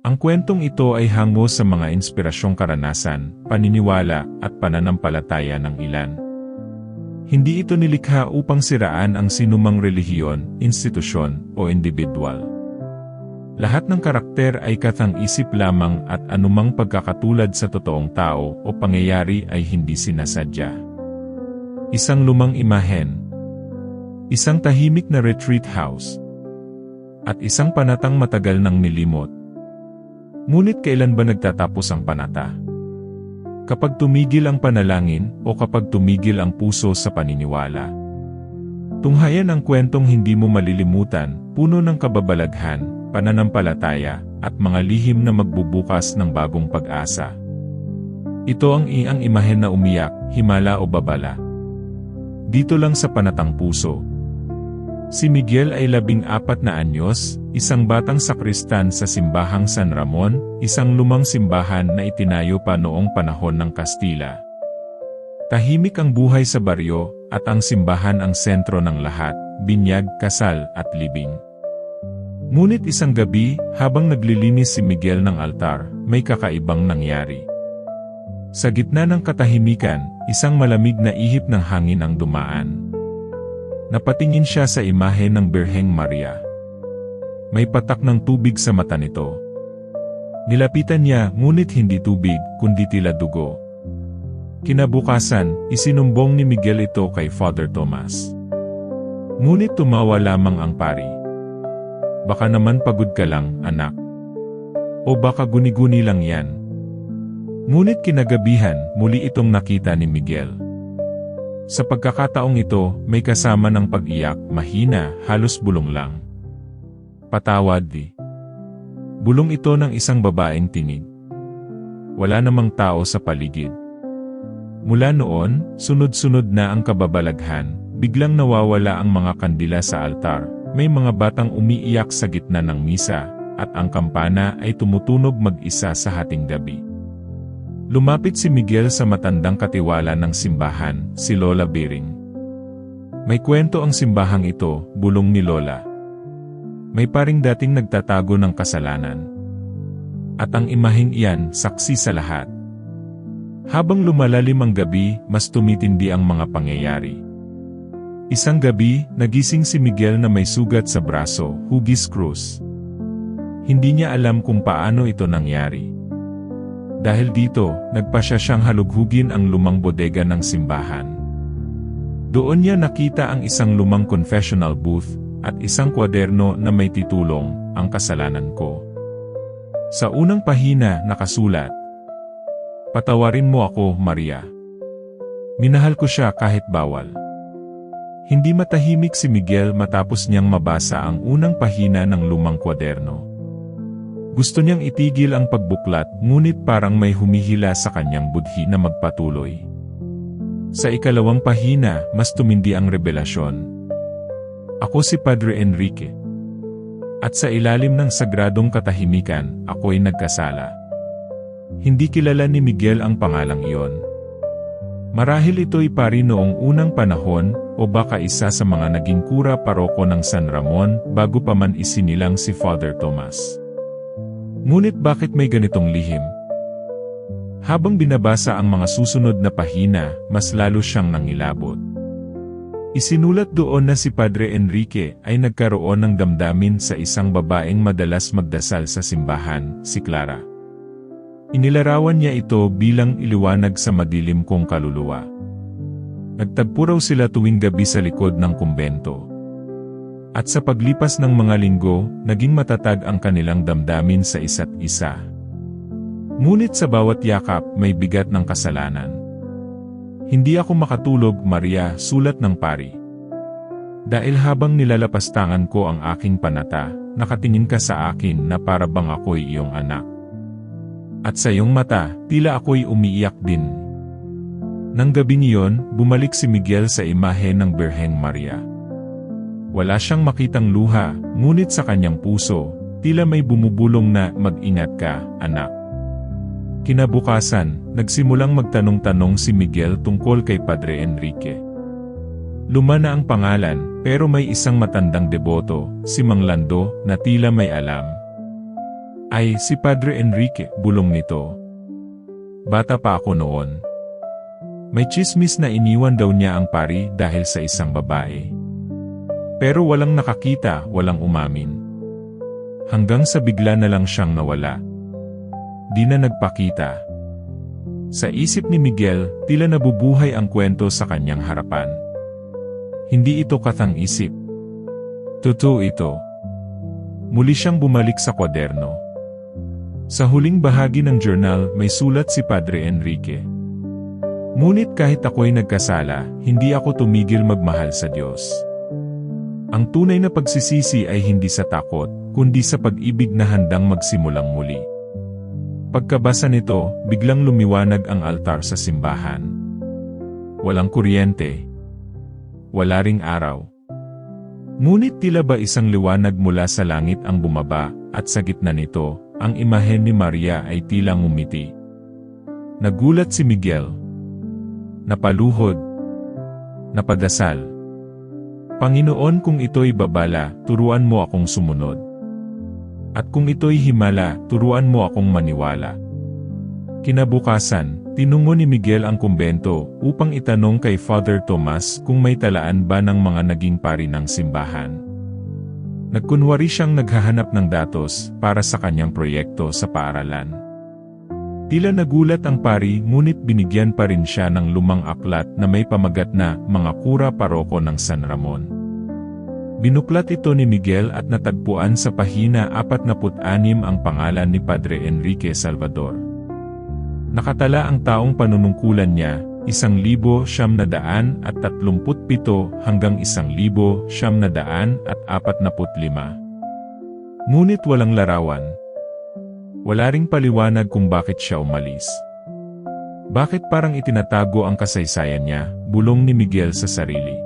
Ang kwentong ito ay hango sa mga inspirasyong karanasan, paniniwala, at pananampalataya ng ilan. Hindi ito nilikha upang siraan ang sinumang relihiyon, institusyon, o individual. Lahat ng karakter ay katang-isip lamang at anumang pagkakatulad sa totoong tao o pangyayari ay hindi sinasadya. Isang lumang imahen, isang tahimik na retreat house, at isang panatang matagal nang nilimot. Ngunit kailan ba nagtatapos ang panata? Kapag tumigil ang panalangin o kapag tumigil ang puso sa paniniwala. Tunghayan ang kwentong hindi mo malilimutan, puno ng kababalaghan, pananampalataya, at mga lihim na magbubukas ng bagong pag-asa. Ito ang iyang imahen na umiyak, himala o babala. Dito lang sa Panatang Puso. Si Miguel ay 14 na anyos, isang batang sakristan sa simbahang San Ramon, isang lumang simbahan na itinayo pa noong panahon ng Kastila. Tahimik ang buhay sa baryo, at ang simbahan ang sentro ng lahat, binyag, kasal, at libing. Ngunit isang gabi, habang naglilinis si Miguel ng altar, may kakaibang nangyari. Sa gitna ng katahimikan, isang malamig na ihip ng hangin ang dumaan. Napatingin siya sa imahe ng Birheng Maria. May patak ng tubig sa mata nito. Nilapitan niya, ngunit hindi tubig, kundi tila dugo. Kinabukasan, isinumbong ni Miguel ito kay Father Tomas. Ngunit tumawa lamang ang pari. Baka naman pagod ka lang, anak. O baka guni-guni lang yan. Ngunit kinagabihan, muli itong nakita ni Miguel. Sa pagkakataong ito, may kasama ng pag-iyak, mahina, halos bulong lang. Patawad di. Bulong ito ng isang babaeng tinig. Wala namang tao sa paligid. Mula noon, sunod-sunod na ang kababalaghan, biglang nawawala ang mga kandila sa altar, may mga batang umiiyak sa gitna ng misa, at ang kampana ay tumutunog mag-isa sa hating gabi. Lumapit si Miguel sa matandang katiwala ng simbahan, si Lola Biring. May kwento ang simbahang ito, bulong ni Lola. May paring dating nagtatago ng kasalanan. At ang imaheng iyan, saksi sa lahat. Habang lumalalim ang gabi, mas tumitindi ang mga pangyayari. Isang gabi, nagising si Miguel na may sugat sa braso, hugis krus. Hindi niya alam kung paano ito nangyari. Dahil dito, nagpasya siyang halughugin ang lumang bodega ng simbahan. Doon niya nakita ang isang lumang confessional booth, at isang kwaderno na may titulong, Ang Kasalanan Ko. Sa unang pahina nakasulat, Patawarin mo ako, Maria. Minahal ko siya kahit bawal. Hindi matahimik si Miguel matapos niyang mabasa ang unang pahina ng lumang kwaderno. Gusto niyang itigil ang pagbuklat, ngunit parang may humihila sa kanyang budhi na magpatuloy. Sa ikalawang pahina, mas tumindi ang revelasyon. Ako si Padre Enrique. At sa ilalim ng sagradong katahimikan, ako'y nagkasala. Hindi kilala ni Miguel ang pangalang iyon. Marahil ito'y pari noong unang panahon, o baka isa sa mga naging kura paroko ng San Ramon bago pa man isinilang si Father Tomas. Ngunit bakit may ganitong lihim? Habang binabasa ang mga susunod na pahina, mas lalo siyang nangilabot. Isinulat doon na si Padre Enrique ay nagkaroon ng damdamin sa isang babaeng madalas magdasal sa simbahan, si Clara. Inilarawan niya ito bilang iliwanag sa madilim kong kaluluwa. Nagtagpo raw sila tuwing gabi sa likod ng kumbento. At sa paglipas ng mga linggo, naging matatag ang kanilang damdamin sa isa't isa. Ngunit sa bawat yakap, may bigat ng kasalanan. Hindi ako makatulog, Maria, sulat ng pari. Dahil habang nilalapastangan ko ang aking panata, nakatingin ka sa akin na para bang ako'y iyong anak. At sa iyong mata, tila ako'y umiiyak din. Nang gabing iyon, bumalik si Miguel sa imahe ng Birheng Maria. Wala siyang makitang luha, ngunit sa kanyang puso, tila may bumubulong na, mag-ingat ka, anak. Kinabukasan, nagsimulang magtanong-tanong si Miguel tungkol kay Padre Enrique. Luma na ang pangalan, pero may isang matandang deboto, si Mang Lando, na tila may alam. Ay, si Padre Enrique, bulong nito. Bata pa ako noon. May tsismis na iniwan daw niya ang pari dahil sa isang babae. Pero walang nakakita, walang umamin. Hanggang sa bigla na lang siyang nawala. Di na nagpakita. Sa isip ni Miguel, tila nabubuhay ang kwento sa kanyang harapan. Hindi ito katang-isip. Totoo ito. Muli siyang bumalik sa kwaderno. Sa huling bahagi ng journal, may sulat si Padre Enrique. Ngunit kahit ako'y nagkasala, hindi ako tumigil magmahal sa Diyos. Ang tunay na pagsisisi ay hindi sa takot, kundi sa pag-ibig na handang magsimulang muli. Pagkabasa nito, biglang lumiwanag ang altar sa simbahan. Walang kuryente. Wala ring araw. Ngunit tila ba isang liwanag mula sa langit ang bumaba, at sa gitna nito, ang imahen ni Maria ay tila ngumiti. Nagulat si Miguel. Napaluhod. Napadasal. Panginoon, kung ito'y babala, turuan mo akong sumunod. At kung ito'y himala, turuan mo akong maniwala. Kinabukasan, tinungo ni Miguel ang kumbento upang itanong kay Father Tomas kung may talaan ba ng mga naging pari ng simbahan. Nagkunwari siyang naghahanap ng datos para sa kanyang proyekto sa paaralan. Tila nagulat ang pari ngunit binigyan pa rin siya ng lumang aklat na may pamagat na Mga Kura Paroko ng San Ramon. Binuklat ito ni Miguel at natagpuan sa pahina 46 ang pangalan ni Padre Enrique Salvador. Nakatala ang taong panunungkulan niya, 1,937 hanggang 1,945. Ngunit walang larawan. Wala ring paliwanag kung bakit siya umalis. Bakit parang itinatago ang kasaysayan niya, bulong ni Miguel sa sarili.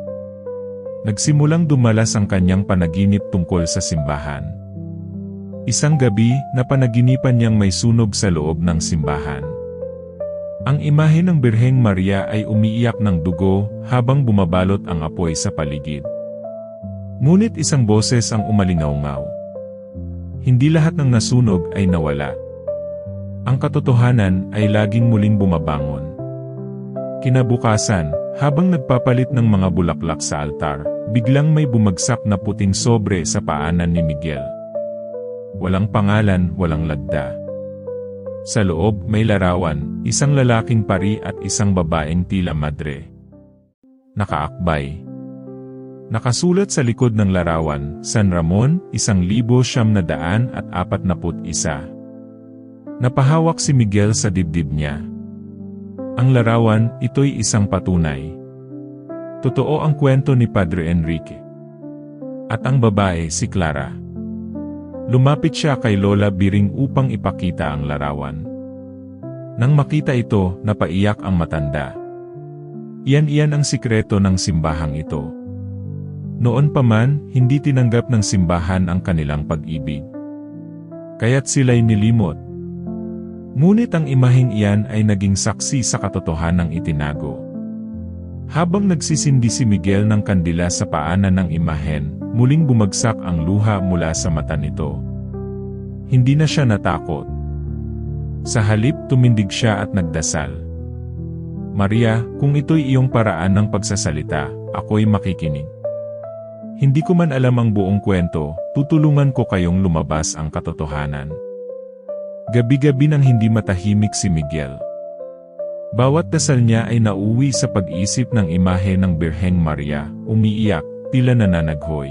Nagsimulang dumalas ang kanyang panaginip tungkol sa simbahan. Isang gabi, napanaginipan niyang may sunog sa loob ng simbahan. Ang imahe ng Birheng Maria ay umiiyak ng dugo habang bumabalot ang apoy sa paligid. Ngunit isang boses ang umalingaw-ngaw. Hindi lahat ng nasunog ay nawala. Ang katotohanan ay laging muling bumabangon. Kinabukasan, habang nagpapalit ng mga bulaklak sa altar, biglang may bumagsak na puting sobre sa paanan ni Miguel. Walang pangalan, walang lagda. Sa loob may larawan, isang lalaking pari at isang babaeng tila madre. Nakaakbay. Nakasulat sa likod ng larawan, San Ramon, 1,941. Napahawak si Miguel sa dibdib niya. Ang larawan, ito'y isang patunay. Totoo ang kwento ni Padre Enrique. At ang babae, si Clara. Lumapit siya kay Lola Biring upang ipakita ang larawan. Nang makita ito, napaiyak ang matanda. Iyan ang sikreto ng simbahang ito. Noon pa man, hindi tinanggap ng simbahan ang kanilang pag-ibig. Kaya't sila'y nilimot. Ngunit ang imaheng iyan ay naging saksi sa katotohanang itinago. Habang nagsisindi si Miguel ng kandila sa paanan ng imahen, muling bumagsak ang luha mula sa mata nito. Hindi na siya natakot. Sa halip tumindig siya at nagdasal. Maria, kung ito'y iyong paraan ng pagsasalita, ako'y makikinig. Hindi ko man alam ang buong kwento, tutulungan ko kayong lumabas ang katotohanan. Gabi-gabi nang hindi matahimik si Miguel. Bawat dasal niya ay nauwi sa pag-isip ng imahe ng Birheng Maria, umiiyak, tila nananaghoy.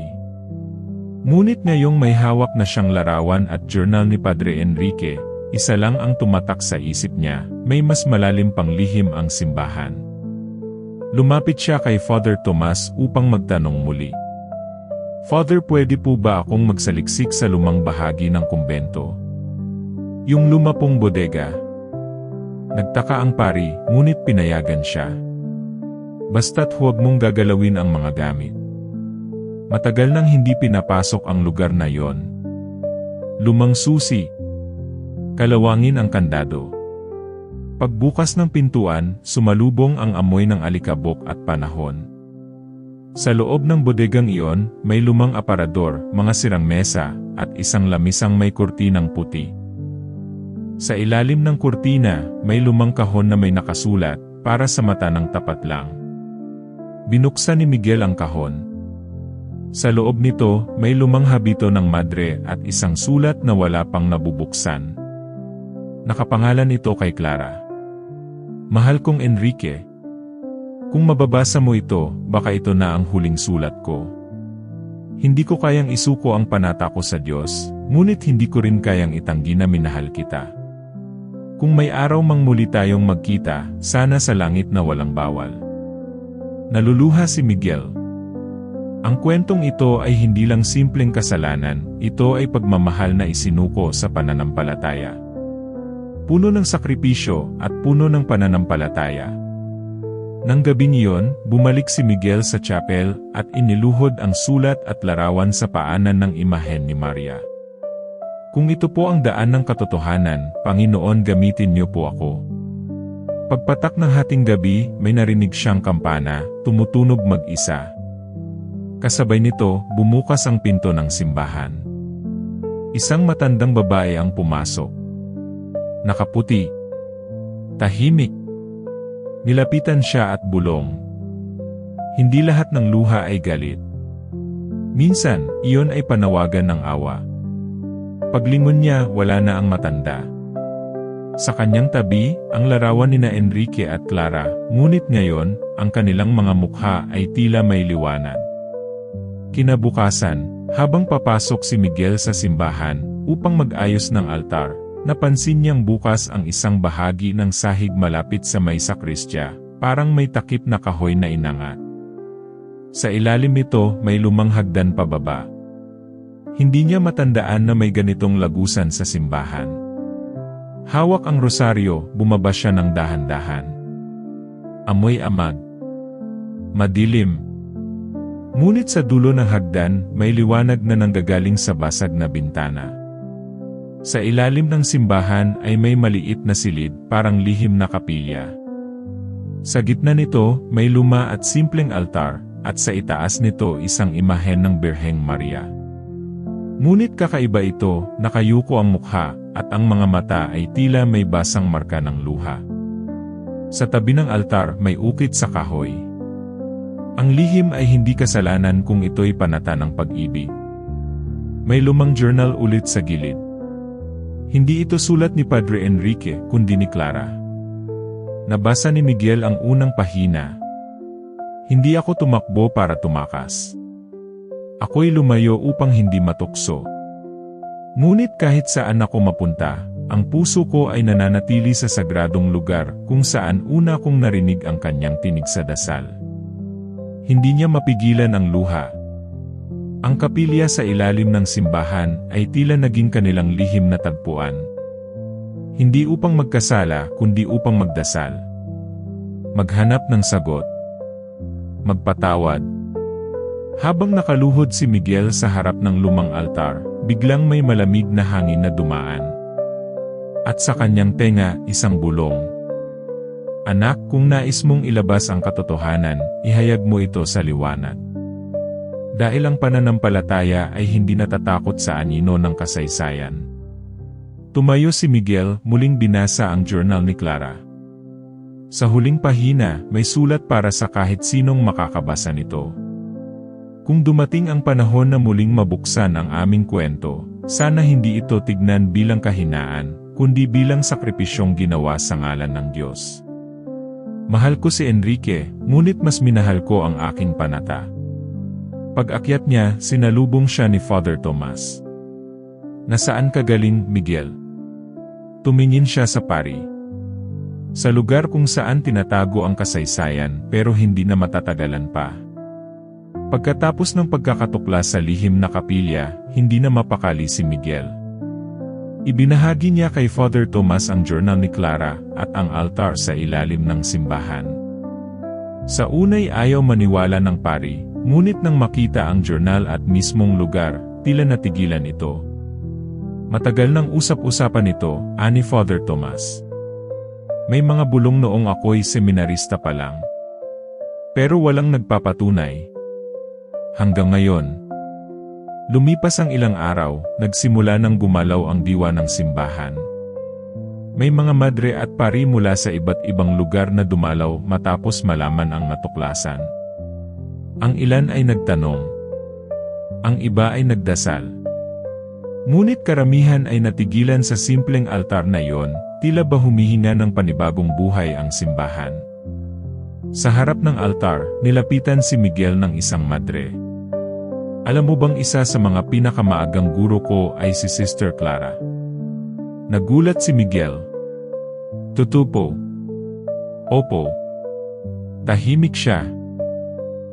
Ngunit ngayong may hawak na siyang larawan at journal ni Padre Enrique, isa lang ang tumatak sa isip niya, may mas malalim pang lihim ang simbahan. Lumapit siya kay Father Tomas upang magtanong muli. Father, pwede po ba akong magsaliksik sa lumang bahagi ng kumbento? Yung luma pong bodega. Nagtaka ang pari, ngunit pinayagan siya. Basta't huwag mong gagalawin ang mga gamit. Matagal nang hindi pinapasok ang lugar na yon. Lumang susi. Kalawangin ang kandado. Pagbukas ng pintuan, sumalubong ang amoy ng alikabok at panahon. Sa loob ng bodegang iyon, may lumang aparador, mga sirang mesa, at isang lamisang may kurtinang puti. Sa ilalim ng kurtina, may lumang kahon na may nakasulat, para sa mata ng tapat lang. Binuksan ni Miguel ang kahon. Sa loob nito, may lumang habito ng madre at isang sulat na wala pang nabubuksan. Nakapangalan ito kay Clara. Mahal kong Enrique. Kung mababasa mo ito, baka ito na ang huling sulat ko. Hindi ko kayang isuko ang panata ko sa Diyos, ngunit hindi ko rin kayang itanggi na minahal kita. Kung may araw mang muli tayong magkita, sana sa langit na walang bawal. Naluluha si Miguel. Ang kwentong ito ay hindi lang simpleng kasalanan, ito ay pagmamahal na isinuko sa pananampalataya. Puno ng sakripisyo at puno ng pananampalataya. Nang gabing iyon, bumalik si Miguel sa chapel at iniluhod ang sulat at larawan sa paanan ng imahen ni Maria. Kung ito po ang daan ng katotohanan, Panginoon, gamitin niyo po ako. Pagpatak ng hating gabi, may narinig siyang kampana, tumutunog mag-isa. Kasabay nito, bumukas ang pinto ng simbahan. Isang matandang babae ang pumasok. Nakaputi. Tahimik. Nilapitan siya at bulong. Hindi lahat ng luha ay galit. Minsan, iyon ay panawagan ng awa. Paglingon niya, wala na ang matanda. Sa kanyang tabi, ang larawan nina Enrique at Clara, ngunit ngayon, ang kanilang mga mukha ay tila may liwanag. Kinabukasan, habang papasok si Miguel sa simbahan, upang mag-ayos ng altar, napansin niyang bukas ang isang bahagi ng sahig malapit sa may sakristya, parang may takip na kahoy na inangat. Sa ilalim nito, may lumang hagdan pababa. Hindi niya matandaan na may ganitong lagusan sa simbahan. Hawak ang rosaryo, bumaba siya ng dahan-dahan. Amoy amag. Madilim. Ngunit sa dulo ng hagdan, may liwanag na nanggagaling sa basag na bintana. Sa ilalim ng simbahan ay may maliit na silid, parang lihim na kapilya. Sa gitna nito, may luma at simpleng altar, at sa itaas nito isang imahen ng Birheng Maria. Ngunit kakaiba ito, nakayuko ang mukha, at ang mga mata ay tila may basang marka ng luha. Sa tabi ng altar may ukit sa kahoy. Ang lihim ay hindi kasalanan kung ito'y panata ng pag-ibig. May lumang journal ulit sa gilid. Hindi ito sulat ni Padre Enrique, kundi ni Clara. Nabasa ni Miguel ang unang pahina. Hindi ako tumakbo para tumakas. Ako'y lumayo upang hindi matukso. Ngunit kahit saan ako mapunta, ang puso ko ay nananatili sa sagradong lugar kung saan una kong narinig ang kanyang tinig sa dasal. Hindi niya mapigilan ang luha. Ang kapilya sa ilalim ng simbahan ay tila naging kanilang lihim na tagpuan. Hindi upang magkasala kundi upang magdasal. Maghanap ng sagot. Magpatawad. Habang nakaluhod si Miguel sa harap ng lumang altar, biglang may malamig na hangin na dumaan. At sa kanyang tenga, isang bulong. Anak, kung nais mong ilabas ang katotohanan, ihayag mo ito sa liwanag. Dahil ang pananampalataya ay hindi natatakot sa anino ng kasaysayan. Tumayo si Miguel, muling binasa ang journal ni Clara. Sa huling pahina, may sulat para sa kahit sinong makakabasa nito. Kung dumating ang panahon na muling mabuksan ang aming kwento, sana hindi ito tignan bilang kahinaan, kundi bilang sakripisyong ginawa sa ngalan ng Diyos. Mahal ko si Enrique, ngunit mas minahal ko ang aking panata. Pag-akyat niya, sinalubong siya ni Father Tomas. Nasaan ka galing, Miguel? Tumingin siya sa pari. Sa lugar kung saan tinatago ang kasaysayan pero hindi na matatagalan pa. Pagkatapos ng pagkakatuklas sa lihim na kapilya, hindi na mapakali si Miguel. Ibinahagi niya kay Father Tomas ang journal ni Clara at ang altar sa ilalim ng simbahan. Sa unay ayaw maniwala ng pari, ngunit nang makita ang journal at mismong lugar, tila natigilan ito. Matagal nang usap-usapan ito, ani Father Tomas. May mga bulong noong ako'y seminarista pa lang. Pero walang nagpapatunay. Hanggang ngayon. Lumipas ang ilang araw, nagsimula nang gumalaw ang diwa ng simbahan. May mga madre at pari mula sa iba't ibang lugar na dumalaw matapos malaman ang natuklasan. Ang ilan ay nagtanong. Ang iba ay nagdasal. Ngunit karamihan ay natigilan sa simpleng altar na iyon, tila ba humihinga ng panibagong buhay ang simbahan. Sa harap ng altar, nilapitan si Miguel ng isang madre. Alam mo bang isa sa mga pinakamaagang guro ko ay si Sister Clara? Nagulat si Miguel. Totoo po. Opo. Tahimik siya.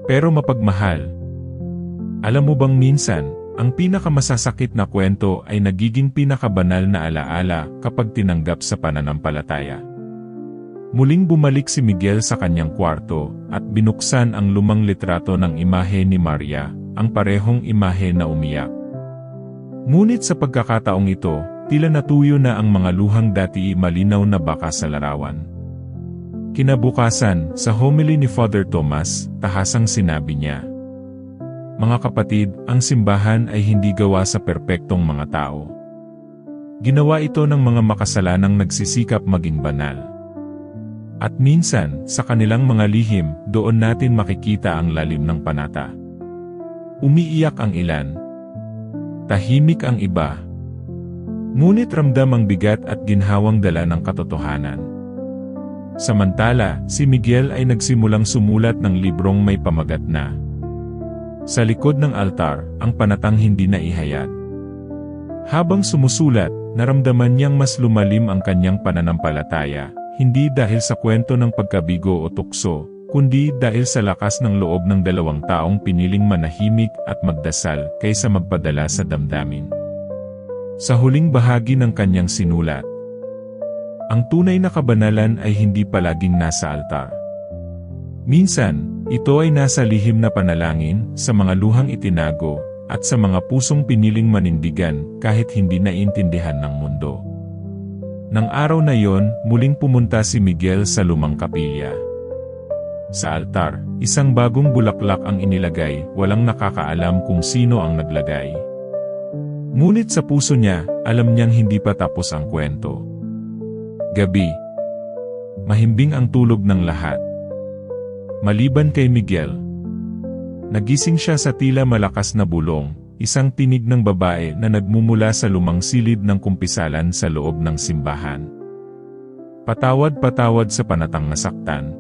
Pero mapagmahal. Alam mo bang minsan, ang pinakamasasakit na kwento ay nagiging pinakabanal na alaala kapag tinanggap sa pananampalataya. Muling bumalik si Miguel sa kanyang kwarto at binuksan ang lumang litrato ng imahe ni Maria, ang parehong imahe na umiyak. Ngunit sa pagkakataong ito, tila natuyo na ang mga luhang dati malinaw na baka sa larawan. Kinabukasan, sa homily ni Father Tomas, tahasang sinabi niya, "Mga kapatid, ang simbahan ay hindi gawa sa perpektong mga tao. Ginawa ito ng mga makasalanang nagsisikap maging banal. At minsan, sa kanilang mga lihim, doon natin makikita ang lalim ng panata." Umiiyak ang ilan. Tahimik ang iba. Ngunit ramdam ang bigat at ginhawang dala ng katotohanan. Samantala, si Miguel ay nagsimulang sumulat ng librong may pamagat na "Sa likod ng altar, ang panatang hindi na ihayag." Habang sumusulat, naramdaman niyang mas lumalim ang kanyang pananampalataya, hindi dahil sa kwento ng pagkabigo o tukso, kundi dahil sa lakas ng loob ng dalawang taong piniling manahimik at magdasal kaysa magpadala sa damdamin. Sa huling bahagi ng kanyang sinulat, ang tunay na kabanalan ay hindi palaging nasa altar. Minsan, ito ay nasa lihim na panalangin, sa mga luhang itinago, at sa mga pusong piniling manindigan kahit hindi naiintindihan ng mundo. Nang araw na yon, muling pumunta si Miguel sa lumang kapilya. Sa altar, isang bagong bulaklak ang inilagay, walang nakakaalam kung sino ang naglagay. Ngunit sa puso niya, alam niyang hindi pa tapos ang kwento. Gabi. Mahimbing ang tulog ng lahat. Maliban kay Miguel. Nagising siya sa tila malakas na bulong, isang tinig ng babae na nagmumula sa lumang silid ng kumpisalan sa loob ng simbahan. Patawad-patawad sa panatang nasaktan.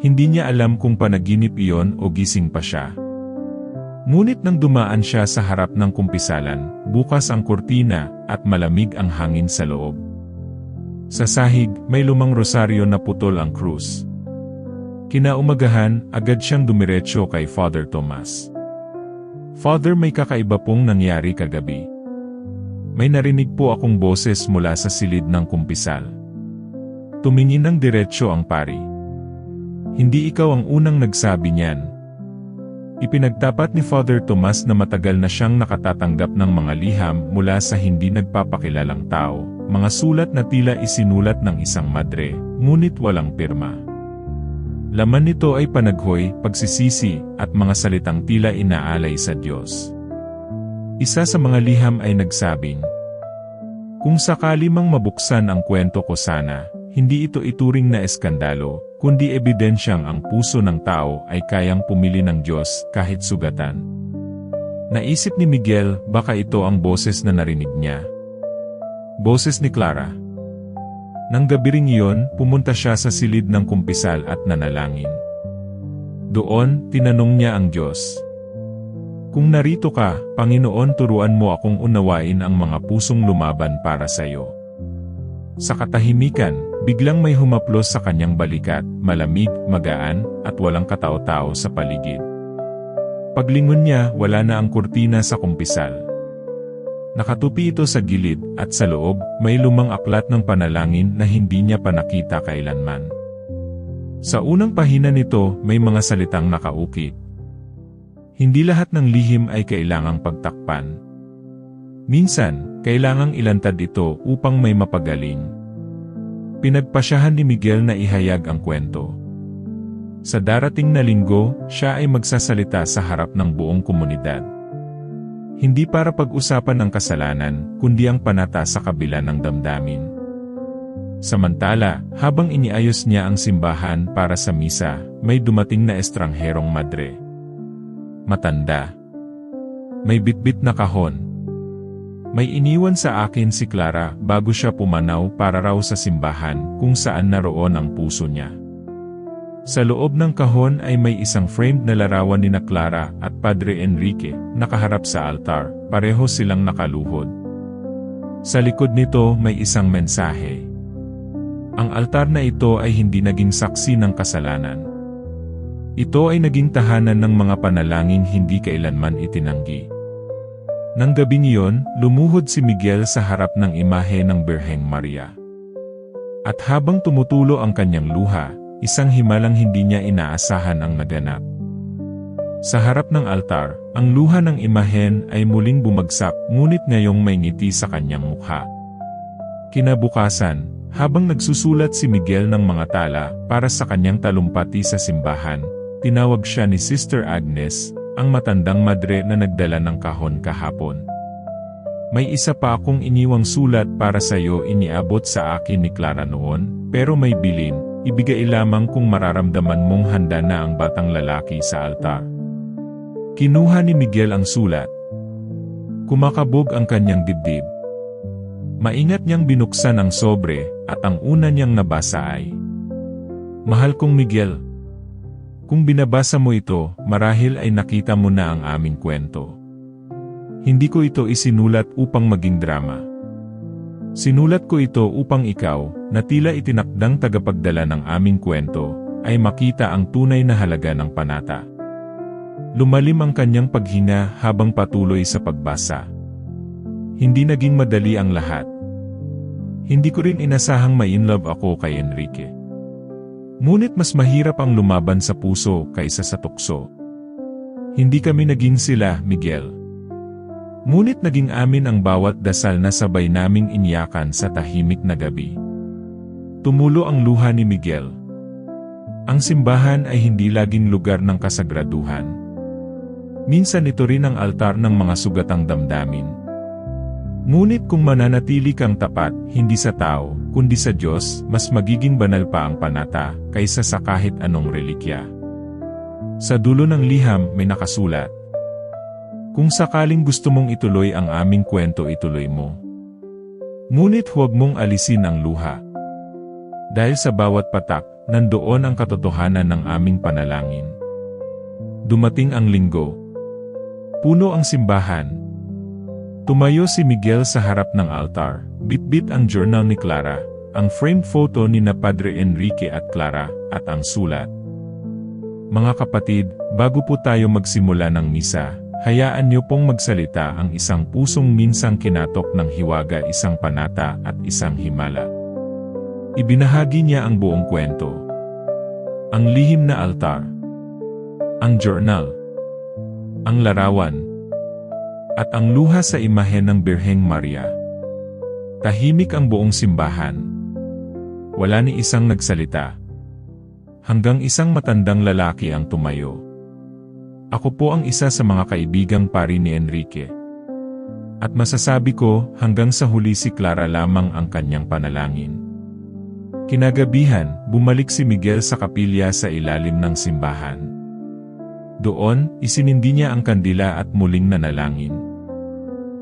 Hindi niya alam kung panaginip iyon o gising pa siya. Ngunit nang dumaan siya sa harap ng kumpisalan, bukas ang kurtina at malamig ang hangin sa loob. Sa sahig, may lumang rosaryo na putol ang krus. Kinaumagahan, agad siyang dumiretso kay Father Tomas. "Father, may kakaiba pong nangyari kagabi. May narinig po akong boses mula sa silid ng kumpisal." Tumingin ng diretsyo ang pari. "Hindi ikaw ang unang nagsabi niyan." Ipinagtapat ni Father Tomas na matagal na siyang nakatatanggap ng mga liham mula sa hindi nagpapakilalang tao, mga sulat na tila isinulat ng isang madre, ngunit walang pirma. Laman nito ay panaghoy, pagsisisi, at mga salitang tila inaalay sa Diyos. Isa sa mga liham ay nagsabing, "Kung sakali mang mabuksan ang kwento ko sana, hindi ito ituring na eskandalo, kundi ebidensyang ang puso ng tao ay kayang pumili ng Diyos kahit sugatan." Naisip ni Miguel, baka ito ang boses na narinig niya. Boses ni Clara. Nang gabi ring iyon, pumunta siya sa silid ng kumpisal at nanalangin. Doon, tinanong niya ang Diyos. "Kung narito ka, Panginoon, turuan mo akong unawain ang mga pusong lumaban para sa iyo." Sa katahimikan, biglang may humaplos sa kanyang balikat, malamig, magaan, at walang katao-tao sa paligid. Paglingon niya, wala na ang kurtina sa kumpisal. Nakatupi ito sa gilid, at sa loob, may lumang aklat ng panalangin na hindi niya pa nakita kailanman. Sa unang pahina nito, may mga salitang nakaukit. Hindi lahat ng lihim ay kailangang pagtakpan. Minsan, kailangang ilantad ito upang may mapagaling. Pinagpasyahan ni Miguel na ihayag ang kwento. Sa darating na linggo, siya ay magsasalita sa harap ng buong komunidad. Hindi para pag-usapan ang kasalanan, kundi ang panata sa kabila ng damdamin. Samantala, habang iniayos niya ang simbahan para sa misa, may dumating na estrangherong madre. Matanda. May bitbit na kahon. May iniwan sa akin si Clara bago siya pumanaw para raw sa simbahan kung saan naroon ang puso niya. Sa loob ng kahon ay may isang framed na larawan ni Clara at Padre Enrique, nakaharap sa altar, pareho silang nakaluhod. Sa likod nito may isang mensahe. Ang altar na ito ay hindi naging saksi ng kasalanan. Ito ay naging tahanan ng mga panalangin hindi kailanman itinanggi. Nang gabing iyon, lumuhod si Miguel sa harap ng imahe ng Birheng Maria. At habang tumutulo ang kanyang luha, isang himalang hindi niya inaasahan ang naganap. Sa harap ng altar, ang luha ng imahen ay muling bumagsak ngunit ngayong may ngiti sa kanyang mukha. Kinabukasan, habang nagsusulat si Miguel ng mga tala para sa kanyang talumpati sa simbahan, tinawag siya ni Sister Agnes, ang matandang madre na nagdala ng kahon kahapon. May isa pa akong iniwang sulat para sa iyo, iniabot sa akin ni Clara noon, pero may bilin, ibigay lamang kung mararamdaman mong handa na ang batang lalaki sa altar. Kinuha ni Miguel ang sulat. Kumakabog ang kanyang dibdib. Maingat niyang binuksan ang sobre, at ang una niyang nabasa ay, Mahal kong Miguel, kung binabasa mo ito, marahil ay nakita mo na ang aming kwento. Hindi ko ito isinulat upang maging drama. Sinulat ko ito upang ikaw, na tila itinakdang tagapagdala ng aming kwento, ay makita ang tunay na halaga ng panata. Lumalim ang kanyang paghinga habang patuloy sa pagbasa. Hindi naging madali ang lahat. Hindi ko rin inasahang ma-inlove ako kay Enrique. Ngunit mas mahirap ang lumaban sa puso kaysa sa tukso. Hindi kami naging sila, Miguel. Ngunit naging amin ang bawat dasal na sabay naming iniyakan sa tahimik na gabi. Tumulo ang luha ni Miguel. Ang simbahan ay hindi laging lugar ng kasagraduhan. Minsan ito rin ang altar ng mga sugatang damdamin. Ngunit kung mananatili kang tapat, hindi sa tao, kundi sa Diyos, mas magiging banal pa ang panata, kaysa sa kahit anong relikya. Sa dulo ng liham may nakasulat. Kung sakaling gusto mong ituloy ang aming kwento, ituloy mo. Ngunit huwag mong alisin ang luha. Dahil sa bawat patak, nandoon ang katotohanan ng aming panalangin. Dumating ang linggo. Puno ang simbahan. Tumayo si Miguel sa harap ng altar, bitbit ang journal ni Clara, ang framed photo ni Padre Enrique at Clara, at ang sulat. Mga kapatid, bago po tayo magsimula ng misa, hayaan niyo pong magsalita ang isang pusong minsang kinatok ng hiwaga, isang panata at isang himala. Ibinahagi niya ang buong kwento. Ang lihim na altar. Ang journal. Ang larawan. At ang luha sa imahen ng Birheng Maria. Tahimik ang buong simbahan. Wala ni isang nagsalita. Hanggang isang matandang lalaki ang tumayo. Ako po ang isa sa mga kaibigang pari ni Enrique. At masasabi ko, hanggang sa huli si Clara lamang ang kanyang panalangin. Kinagabihan, bumalik si Miguel sa kapilya sa ilalim ng simbahan. Doon, isinindi niya ang kandila at muling nanalangin.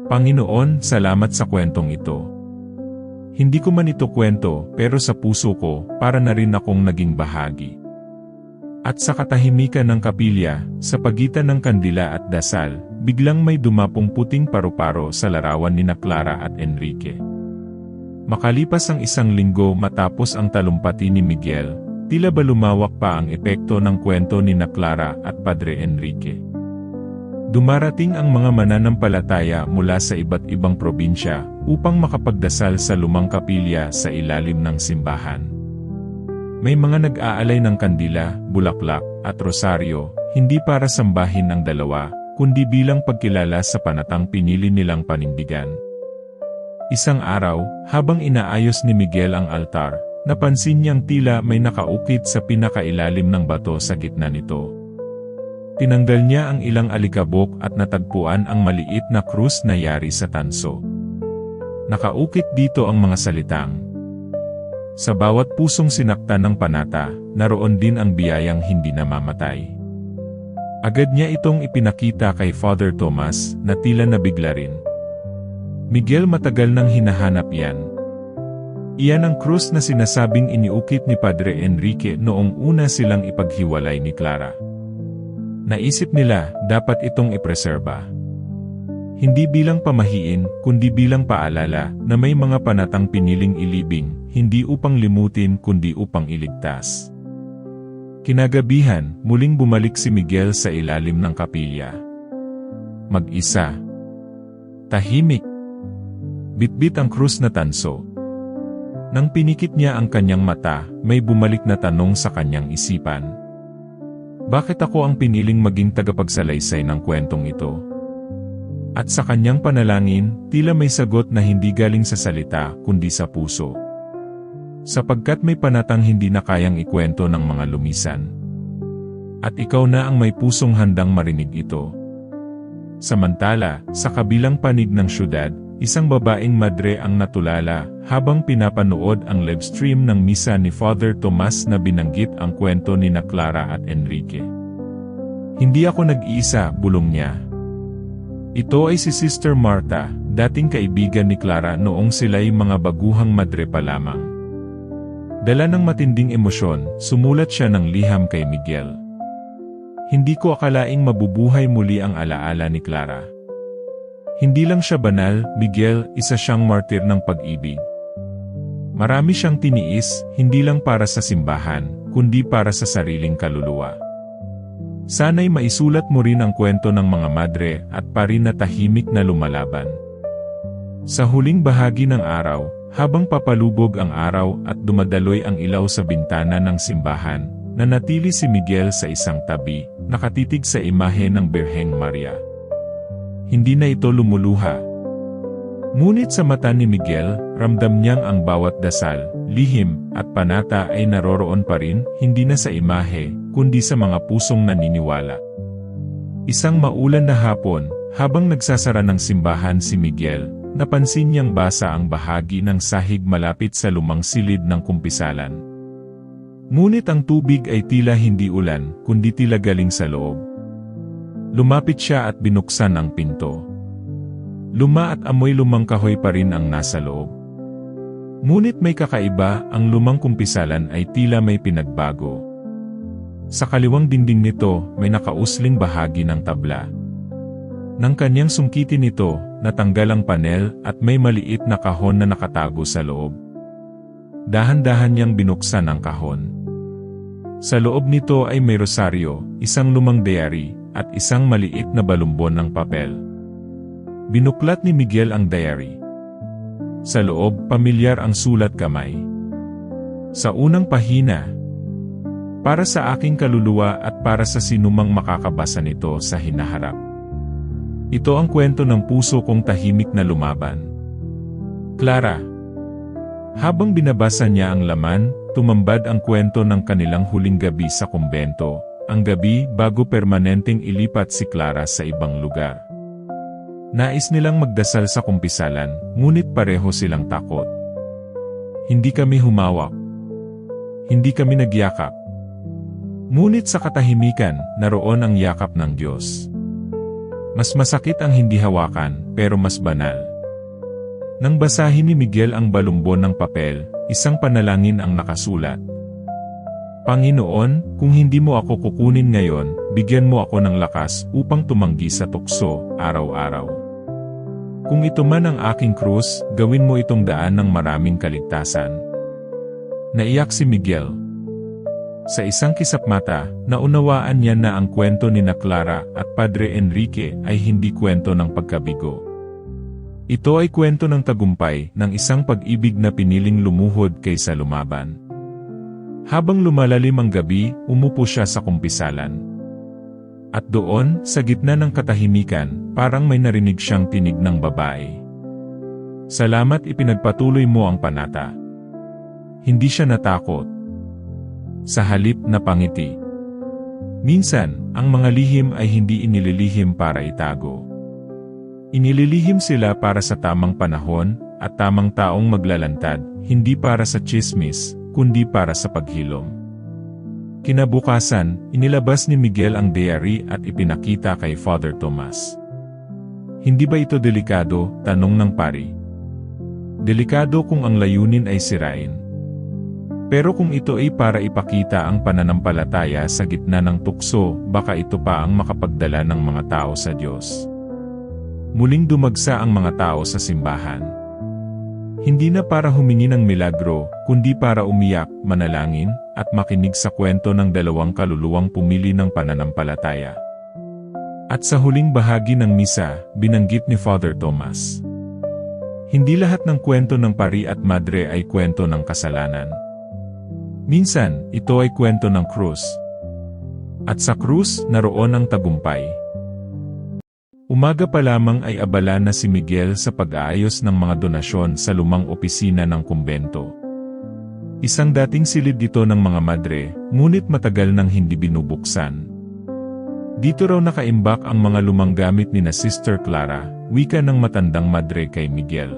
Panginoon, salamat sa kwentong ito. Hindi ko man ito kwento, pero sa puso ko, para na rin akong naging bahagi. At sa katahimikan ng kapilya, sa pagitan ng kandila at dasal, biglang may dumapong puting paru-paro sa larawan ni Clara at Enrique. Makalipas ang isang linggo matapos ang talumpati ni Miguel, tila ba lumawak pa ang epekto ng kwento ni Clara at Padre Enrique. Dumarating ang mga mananampalataya mula sa iba't ibang probinsya upang makapagdasal sa lumang kapilya sa ilalim ng simbahan. May mga nag-aalay ng kandila, bulaklak, at rosaryo, hindi para sambahin ang dalawa, kundi bilang pagkilala sa panatang pinili nilang panindigan. Isang araw, habang inaayos ni Miguel ang altar, napansin niyang tila may nakaukit sa pinakailalim ng bato sa gitna nito. Tinanggal niya ang ilang alikabok at natagpuan ang maliit na krus na yari sa tanso. Nakaukit dito ang mga salitang, Sa bawat pusong sinaktan ng Panata, naroon din ang biyayang hindi namamatay. Agad niya itong ipinakita kay Father Tomas na tila nabigla rin. Miguel, matagal nang hinahanap yan. Iyan ang krus na sinasabing iniukit ni Padre Enrique noong una silang ipaghiwalay ni Clara. Naisip nila, dapat itong ipreserba. Hindi bilang pamahiin, kundi bilang paalala na may mga panatang piniling ilibing, hindi upang limutin kundi upang iligtas. Kinagabihan, muling bumalik si Miguel sa ilalim ng kapilya. Mag-isa. Tahimik. Bitbit ang krus na tanso. Nang pinikit niya ang kanyang mata, may bumalik na tanong sa kanyang isipan. Bakit ako ang piniling maging tagapagsalaysay ng kwentong ito? At sa kanyang panalangin, tila may sagot na hindi galing sa salita, kundi sa puso. Sapagkat may panatang hindi na kayang ikwento ng mga lumisan. At ikaw na ang may pusong handang marinig ito. Samantala, sa kabilang panig ng syudad, isang babaeng madre ang natulala habang pinapanood ang live stream ng misa ni Father Tomas na binanggit ang kwento ni na Clara at Enrique. Hindi ako nag-iisa, bulong niya. Ito ay si Sister Marta, dating kaibigan ni Clara noong sila'y mga baguhang madre pa lamang. Dala ng matinding emosyon, sumulat siya ng liham kay Miguel. Hindi ko akalaing mabubuhay muli ang alaala ni Clara. Hindi lang siya banal, Miguel, isa siyang martir ng pag-ibig. Marami siyang tiniis, hindi lang para sa simbahan, kundi para sa sariling kaluluwa. Sana'y maisulat mo rin ang kwento ng mga madre at pari na tahimik na lumalaban. Sa huling bahagi ng araw, habang papalubog ang araw at dumadaloy ang ilaw sa bintana ng simbahan, nanatili si Miguel sa isang tabi, nakatitig sa imahe ng Birheng Maria. Hindi na ito lumuluha. Ngunit sa mata ni Miguel, ramdam niyang ang bawat dasal, lihim, at panata ay naroroon pa rin, hindi na sa imahe, kundi sa mga pusong naniniwala. Isang maulan na hapon, habang nagsasara ng simbahan si Miguel, napansin niyang basa ang bahagi ng sahig malapit sa lumang silid ng kumpisalan. Ngunit ang tubig ay tila hindi ulan, kundi tila galing sa loob. Lumapit siya at binuksan ang pinto. Luma at amoy lumang kahoy pa rin ang nasa loob. Ngunit may kakaiba, ang lumang kumpisalan ay tila may pinagbago. Sa kaliwang dingding nito, may nakausling bahagi ng tabla. Nang kanyang sungkitin ito, natanggal ang panel at may maliit na kahon na nakatago sa loob. Dahan-dahan niyang binuksan ang kahon. Sa loob nito ay may rosaryo, isang lumang diary, at isang maliit na balumbon ng papel. Binuklat ni Miguel ang diary. Sa loob, pamilyar ang sulat kamay. Sa unang pahina, para sa aking kaluluwa at para sa sinumang makakabasa nito sa hinaharap. Ito ang kwento ng puso kong tahimik na lumaban. Clara. Habang binabasa niya ang laman, tumambad ang kwento ng kanilang huling gabi sa kumbento, ang gabi bago permanenteng ilipat si Clara sa ibang lugar. Nais nilang magdasal sa kumpisalan, ngunit pareho silang takot. Hindi kami humawak. Hindi kami nagyakap. Ngunit sa katahimikan, naroon ang yakap ng Diyos. Mas masakit ang hindi hawakan, pero mas banal. Nang basahin ni Miguel ang balumbon ng papel, isang panalangin ang nakasulat. Panginoon, kung hindi mo ako kukunin ngayon, bigyan mo ako ng lakas upang tumanggi sa tukso, araw-araw. Kung ito man ang aking krus, gawin mo itong daan ng maraming kaligtasan. Naiyak si Miguel. Sa isang kisap mata, naunawaan niya na ang kwento ni na Clara at Padre Enrique ay hindi kwento ng pagkabigo. Ito ay kwento ng tagumpay ng isang pag-ibig na piniling lumuhod kaysa lumaban. Habang lumalalim ang gabi, umupo siya sa kumpisalan. At doon, sa gitna ng katahimikan, parang may narinig siyang tinig ng babae. Salamat, ipinagpatuloy mo ang panata. Hindi siya natakot. Sa halip na pangiti. Minsan, ang mga lihim ay hindi inililihim para itago. Inililihim sila para sa tamang panahon, at tamang taong maglalantad, hindi para sa tsismis, kundi para sa paghilom. Kinabukasan, inilabas ni Miguel ang diary at ipinakita kay Father Tomas. Hindi ba ito delikado? Tanong ng pari. Delikado kung ang layunin ay sirain. Pero kung ito ay para ipakita ang pananampalataya sa gitna ng tukso, baka ito pa ang makapagdala ng mga tao sa Diyos. Muling dumagsa ang mga tao sa simbahan. Hindi na para humingi ng milagro, kundi para umiyak, manalangin, at makinig sa kwento ng dalawang kaluluwang pumili ng pananampalataya. At sa huling bahagi ng misa, binanggit ni Father Tomas. Hindi lahat ng kwento ng pari at madre ay kwento ng kasalanan. Minsan, ito ay kwento ng krus. At sa krus, naroon ang tagumpay. Umaga pa lamang ay abala na si Miguel sa pag-aayos ng mga donasyon sa lumang opisina ng kumbento. Isang dating silid dito ng mga madre, ngunit matagal nang hindi binubuksan. Dito raw nakaimbak ang mga lumang gamit ni na Sister Clara, wika ng matandang madre kay Miguel.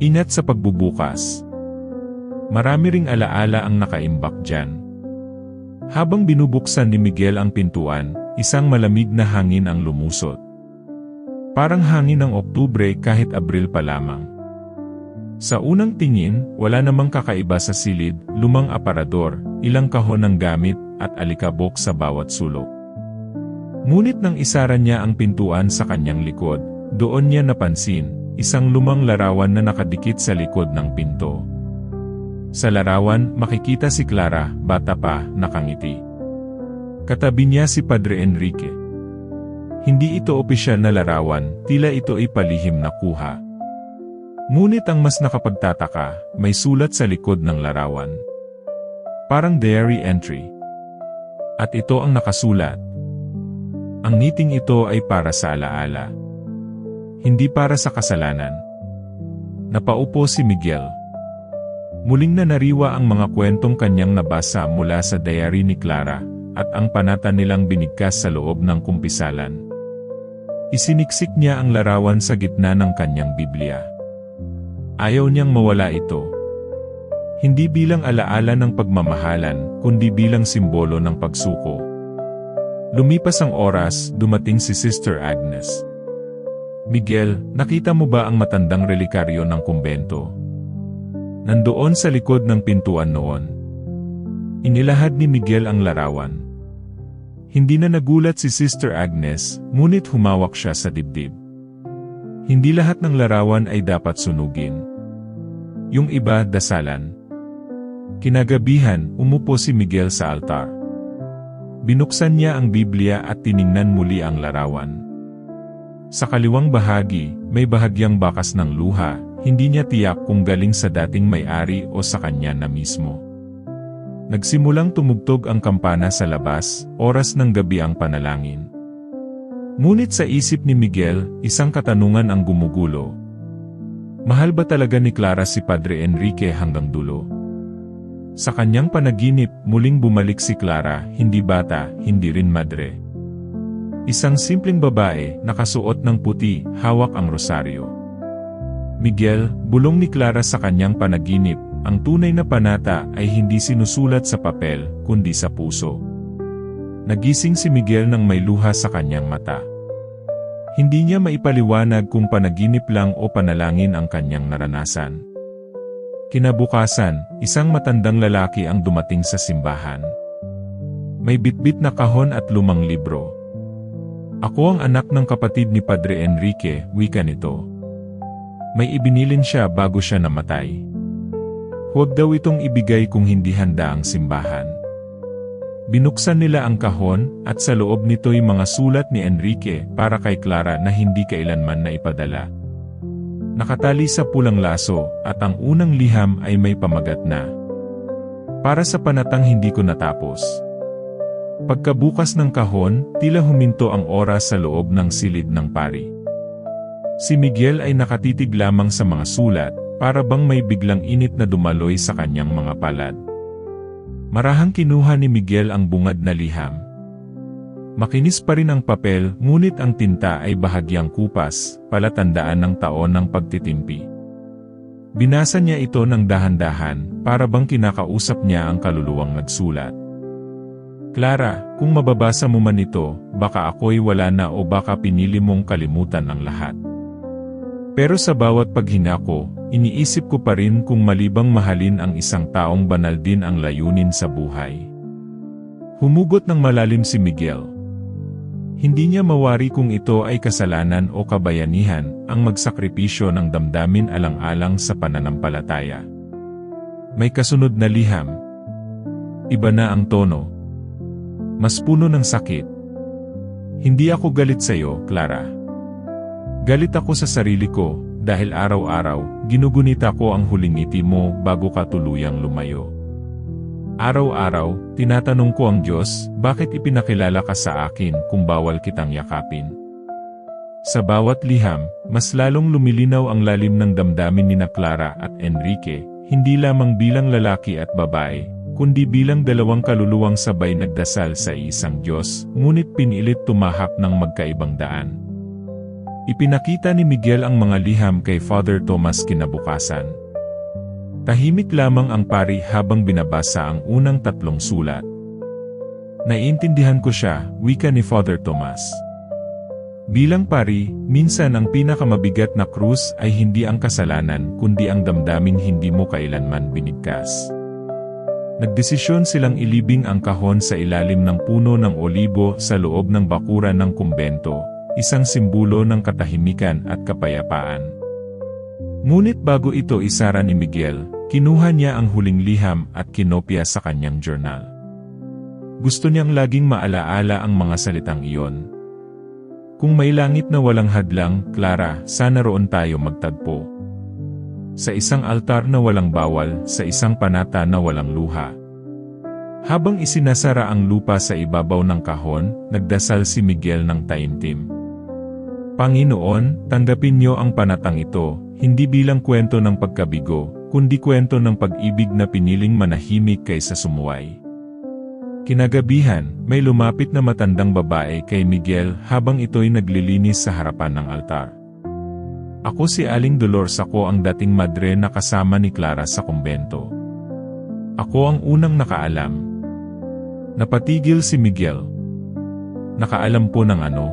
Ingat sa pagbubukas. Marami ring alaala ang nakaimbak dyan. Habang binubuksan ni Miguel ang pintuan, isang malamig na hangin ang lumusot. Parang hangin ng Oktubre kahit Abril pa lamang. Sa unang tingin, wala namang kakaiba sa silid, lumang aparador, ilang kahon ng gamit, at alikabok sa bawat sulok. Ngunit nang isara niya ang pintuan sa kanyang likod, doon niya napansin, isang lumang larawan na nakadikit sa likod ng pinto. Sa larawan, makikita si Clara, bata pa, nakangiti. Katabi niya si Padre Enrique. Hindi ito opisyal na larawan, tila ito ay palihim na kuha. Ngunit ang mas nakapagtataka, may sulat sa likod ng larawan. Parang diary entry. At ito ang nakasulat. Ang ngiting ito ay para sa alaala. Hindi para sa kasalanan. Napaupo si Miguel. Muling nanariwa ang mga kwentong kanyang nabasa mula sa diary ni Clara, at ang panata nilang binigkas sa loob ng kumpisalan. Isiniksik niya ang larawan sa gitna ng kanyang Biblia. Ayaw niyang mawala ito. Hindi bilang alaala ng pagmamahalan, kundi bilang simbolo ng pagsuko. Lumipas ang oras, dumating si Sister Agnes. Miguel, nakita mo ba ang matandang relikaryo ng kumbento? Nandoon sa likod ng pintuan noon. Inilahad ni Miguel ang larawan. Hindi na nagulat si Sister Agnes, ngunit humawak siya sa dibdib. Hindi lahat ng larawan ay dapat sunugin. Yung iba, dasalan. Kinagabihan, umupo si Miguel sa altar. Binuksan niya ang Biblia at tiningnan muli ang larawan. Sa kaliwang bahagi, may bahagyang bakas ng luha, hindi niya tiyak kung galing sa dating may-ari o sa kanya na mismo. Nagsimulang tumugtog ang kampana sa labas, oras ng gabi ang panalangin. Ngunit sa isip ni Miguel, isang katanungan ang gumugulo. Mahal ba talaga ni Clara si Padre Enrique hanggang dulo? Sa kanyang panaginip, muling bumalik si Clara, hindi bata, hindi rin madre. Isang simpleng babae, nakasuot ng puti, hawak ang rosaryo. Miguel, bulong ni Clara sa kanyang panaginip, ang tunay na panata ay hindi sinusulat sa papel, kundi sa puso. Nagising si Miguel nang may luha sa kanyang mata. Hindi niya maipaliwanag kung panaginip lang o panalangin ang kanyang naranasan. Kinabukasan, isang matandang lalaki ang dumating sa simbahan. May bitbit na kahon at lumang libro. Ako ang anak ng kapatid ni Padre Enrique, wika nito. May ibinilin siya bago siya namatay. Huwag daw itong ibigay kung hindi handa ang simbahan. Binuksan nila ang kahon, at sa loob nito'y mga sulat ni Enrique para kay Clara na hindi kailanman naipadala. Nakatali sa pulang laso, at ang unang liham ay may pamagat na. Para sa panatang hindi ko natapos. Pagkabukas ng kahon, tila huminto ang oras sa loob ng silid ng pari. Si Miguel ay nakatitig lamang sa mga sulat, para bang may biglang init na dumaloy sa kanyang mga palad. Marahang kinuha ni Miguel ang bungad na liham. Makinis pa rin ang papel, ngunit ang tinta ay bahagyang kupas, palatandaan ng taon ng pagtitimpi. Binasa niya ito ng dahan-dahan, para bang kinakausap niya ang kaluluwang nagsulat. Clara, kung mababasa mo man ito, baka ako'y wala na o baka pinili mong kalimutan ang lahat. Pero sa bawat paghina ko, iniisip ko pa rin kung malibang mahalin ang isang taong banal din ang layunin sa buhay. Humugot ng malalim si Miguel. Hindi niya mawari kung ito ay kasalanan o kabayanihan, ang magsakripisyo ng damdamin alang-alang sa pananampalataya. May kasunod na liham. Iba na ang tono. Mas puno ng sakit. Hindi ako galit sa'yo, Clara. Galit ako sa sarili ko, dahil araw-araw, ginugunita ko ang huling ngiti mo bago ka tuluyang lumayo. Araw-araw, tinatanong ko ang Diyos, bakit ipinakilala ka sa akin kung bawal kitang yakapin? Sa bawat liham, mas lalong lumilinaw ang lalim ng damdamin ni Clara at Enrique, hindi lamang bilang lalaki at babae, kundi bilang dalawang kaluluwang sabay nagdasal sa isang Diyos, ngunit pinilit tumahak ng magkaibang daan. Ipinakita ni Miguel ang mga liham kay Father Tomas kinabukasan. Tahimik lamang ang pari habang binabasa ang unang 3 sulat. Naiintindihan ko siya, wika ni Father Tomas. Bilang pari, minsan ang pinakamabigat na krus ay hindi ang kasalanan kundi ang damdaming hindi mo kailanman binigkas. Nagdesisyon silang ilibing ang kahon sa ilalim ng puno ng olibo sa loob ng bakuran ng kumbento, isang simbolo ng katahimikan at kapayapaan. Ngunit bago ito isara ni Miguel, kinuha niya ang huling liham at kinopya sa kanyang journal. Gusto niyang laging maalaala ang mga salitang iyon. Kung may langit na walang hadlang, Clara, sana roon tayo magtagpo. Sa isang altar na walang bawal, sa isang panata na walang luha. Habang isinasara ang lupa sa ibabaw ng kahon, nagdasal si Miguel ng taimtim. Panginoon, tanggapin niyo ang panatang ito, hindi bilang kwento ng pagkabigo, kundi kwento ng pag-ibig na piniling manahimik kaysa sumuway. Kinagabihan, may lumapit na matandang babae kay Miguel habang ito'y naglilinis sa harapan ng altar. Ako si Aling Dolores, ako ang dating madre na kasama ni Clara sa kumbento. Ako ang unang nakaalam. Napatigil si Miguel. Nakaalam po ng ano?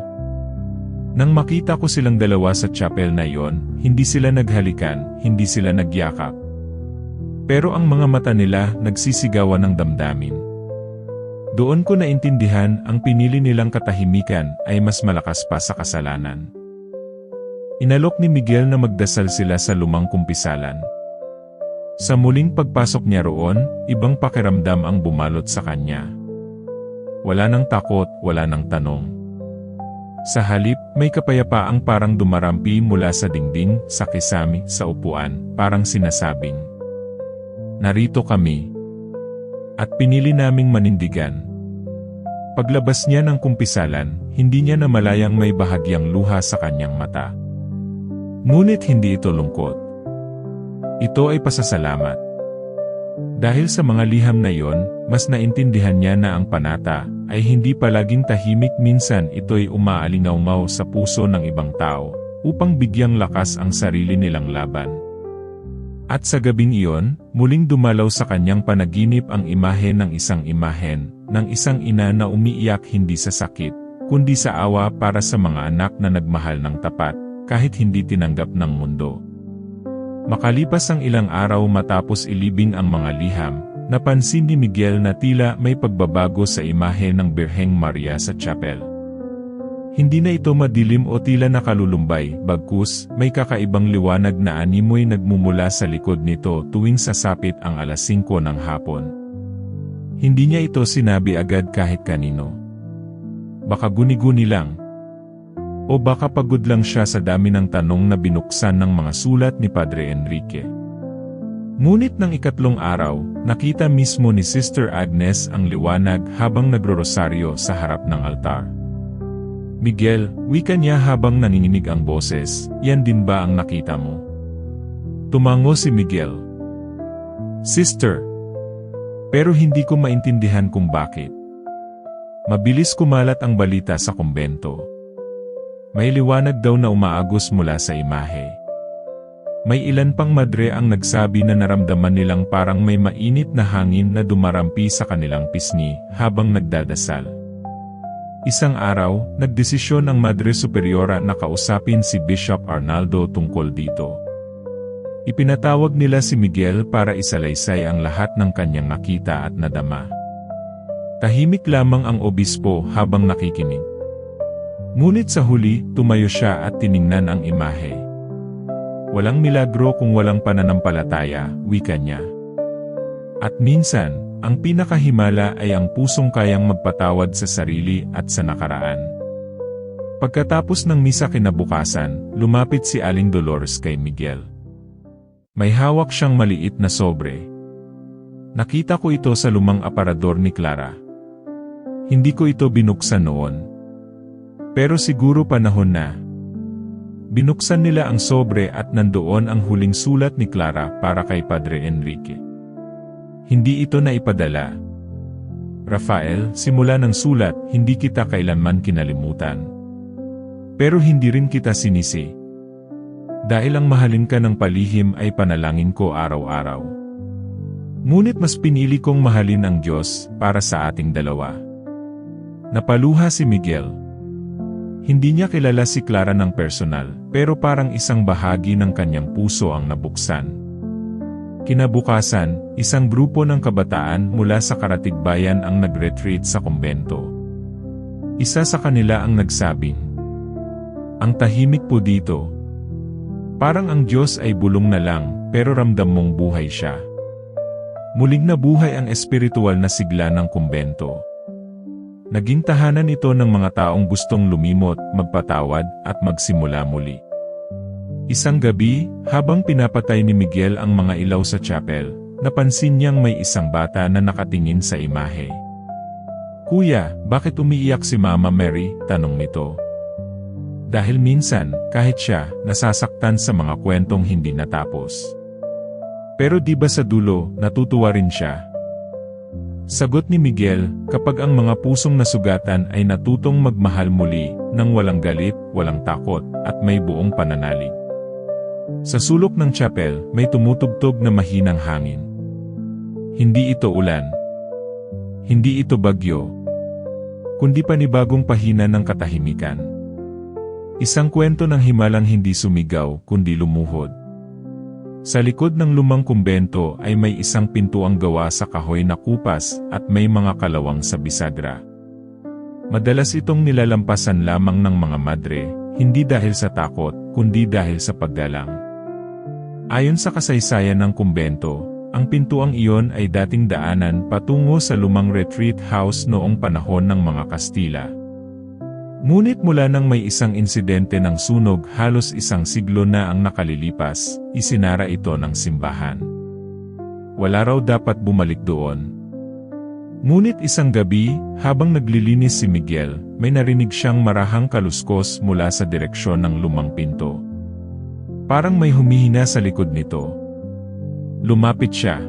Nang makita ko silang dalawa sa chapel na iyon, hindi sila naghalikan, hindi sila nagyakap. Pero ang mga mata nila nagsisigawan ng damdamin. Doon ko naintindihan ang pinili nilang katahimikan ay mas malakas pa sa kasalanan. Inalok ni Miguel na magdasal sila sa lumang kumpisalan. Sa muling pagpasok niya roon, ibang pakiramdam ang bumalot sa kanya. Wala nang takot, wala nang tanong. Sa halip, may kapayapaang parang dumarampi mula sa dingding, sa kisami, sa upuan, parang sinasabing, narito kami. At pinili naming manindigan. Paglabas niya ng kumpisalan, hindi niya namalayang may bahagyang luha sa kanyang mata. Ngunit hindi ito lungkot. Ito ay pasasalamat. Dahil sa mga liham na iyon, mas naintindihan niya na ang panata ay hindi palaging tahimik, minsan ito'y umaalingaw sa puso ng ibang tao upang bigyang lakas ang sarili nilang laban. At sa gabing iyon, muling dumalaw sa kanyang panaginip ang imahe ng isang ina na umiiyak hindi sa sakit, kundi sa awa para sa mga anak na nagmahal ng tapat, kahit hindi tinanggap ng mundo. Makalipas ang ilang araw matapos ilibing ang mga liham, napansin ni Miguel na tila may pagbabago sa imahe ng Birheng Maria sa chapel. Hindi na ito madilim o tila nakalulumbay, bagkus may kakaibang liwanag na animoy nagmumula sa likod nito tuwing sasapit ang 5:00 ng hapon. Hindi niya ito sinabi agad kahit kanino. Baka guni-guni lang. O baka pagod lang siya sa dami ng tanong na binuksan ng mga sulat ni Padre Enrique. Ngunit ng 3 araw, nakita mismo ni Sister Agnes ang liwanag habang nagro-rosaryo sa harap ng altar. Miguel, wika niya habang nanginginig ang boses, yan din ba ang nakita mo? Tumango si Miguel. Sister. Pero hindi ko maintindihan kung bakit. Mabilis kumalat ang balita sa kumbento. May liwanag daw na umaagos mula sa imahe. May ilan pang madre ang nagsabi na naramdaman nilang parang may mainit na hangin na dumarampi sa kanilang pisngi habang nagdadasal. Isang araw, nagdesisyon ang Madre Superiora na kausapin si Bishop Arnaldo tungkol dito. Ipinatawag nila si Miguel para isalaysay ang lahat ng kanyang nakita at nadama. Tahimik lamang ang obispo habang nakikinig. Ngunit sa huli, tumayo siya at tiningnan ang imahe. Walang milagro kung walang pananampalataya, wika niya. At minsan, ang pinakahimala ay ang pusong kayang magpatawad sa sarili at sa nakaraan. Pagkatapos ng misa kinabukasan, lumapit si Aling Dolores kay Miguel. May hawak siyang maliit na sobre. Nakita ko ito sa lumang aparador ni Clara. Hindi ko ito binuksan noon. Pero siguro panahon na. Binuksan nila ang sobre at nandoon ang huling sulat ni Clara para kay Padre Enrique. Hindi ito naipadala. Rafael, simula ng sulat, hindi kita kailanman kinalimutan. Pero hindi rin kita sinisi. Dahil ang mahalin ka ng palihim ay panalangin ko araw-araw. Ngunit mas pinili kong mahalin ang Diyos para sa ating dalawa. Napaluha si Miguel. Hindi niya kilala si Clara ng personal, pero parang isang bahagi ng kanyang puso ang nabuksan. Kinabukasan, isang grupo ng kabataan mula sa Karatigbayan ang nag-retreat sa kumbento. Isa sa kanila ang nagsabing, "Ang tahimik po dito. Parang ang Diyos ay bulong na lang, pero ramdam mong buhay siya." Muling nabuhay ang espiritual na sigla ng kumbento. Naging tahanan ito ng mga taong gustong lumimot, magpatawad, at magsimula muli. Isang gabi, habang pinapatay ni Miguel ang mga ilaw sa chapel, napansin niyang may isang bata na nakatingin sa imahe. "Kuya, bakit umiiyak si Mama Mary?" tanong nito. Dahil minsan, kahit siya, nasasaktan sa mga kwentong hindi natapos. Pero di ba sa dulo, natutuwa rin siya? Sagot ni Miguel, kapag ang mga pusong nasugatan ay natutong magmahal muli, nang walang galit, walang takot, at may buong pananalig. Sa sulok ng chapel, may tumutugtog na mahinang hangin. Hindi ito ulan. Hindi ito bagyo. Kundi panibagong pahina ng katahimikan. Isang kwento ng himalang hindi sumigaw, kundi lumuhod. Sa likod ng lumang kumbento ay may isang pintuang gawa sa kahoy na kupas at may mga kalawang sa bisagra. Madalas itong nilalampasan lamang ng mga madre, hindi dahil sa takot, kundi dahil sa paggalang. Ayon sa kasaysayan ng kumbento, ang pintuang iyon ay dating daanan patungo sa lumang retreat house noong panahon ng mga Kastila. Ngunit mula nang may isang insidente ng sunog halos isang siglo na ang nakalilipas, isinara ito ng simbahan. Wala raw dapat bumalik doon. Ngunit isang gabi, habang naglilinis si Miguel, may narinig siyang marahang kaluskos mula sa direksyon ng lumang pinto. Parang may humihina sa likod nito. Lumapit siya.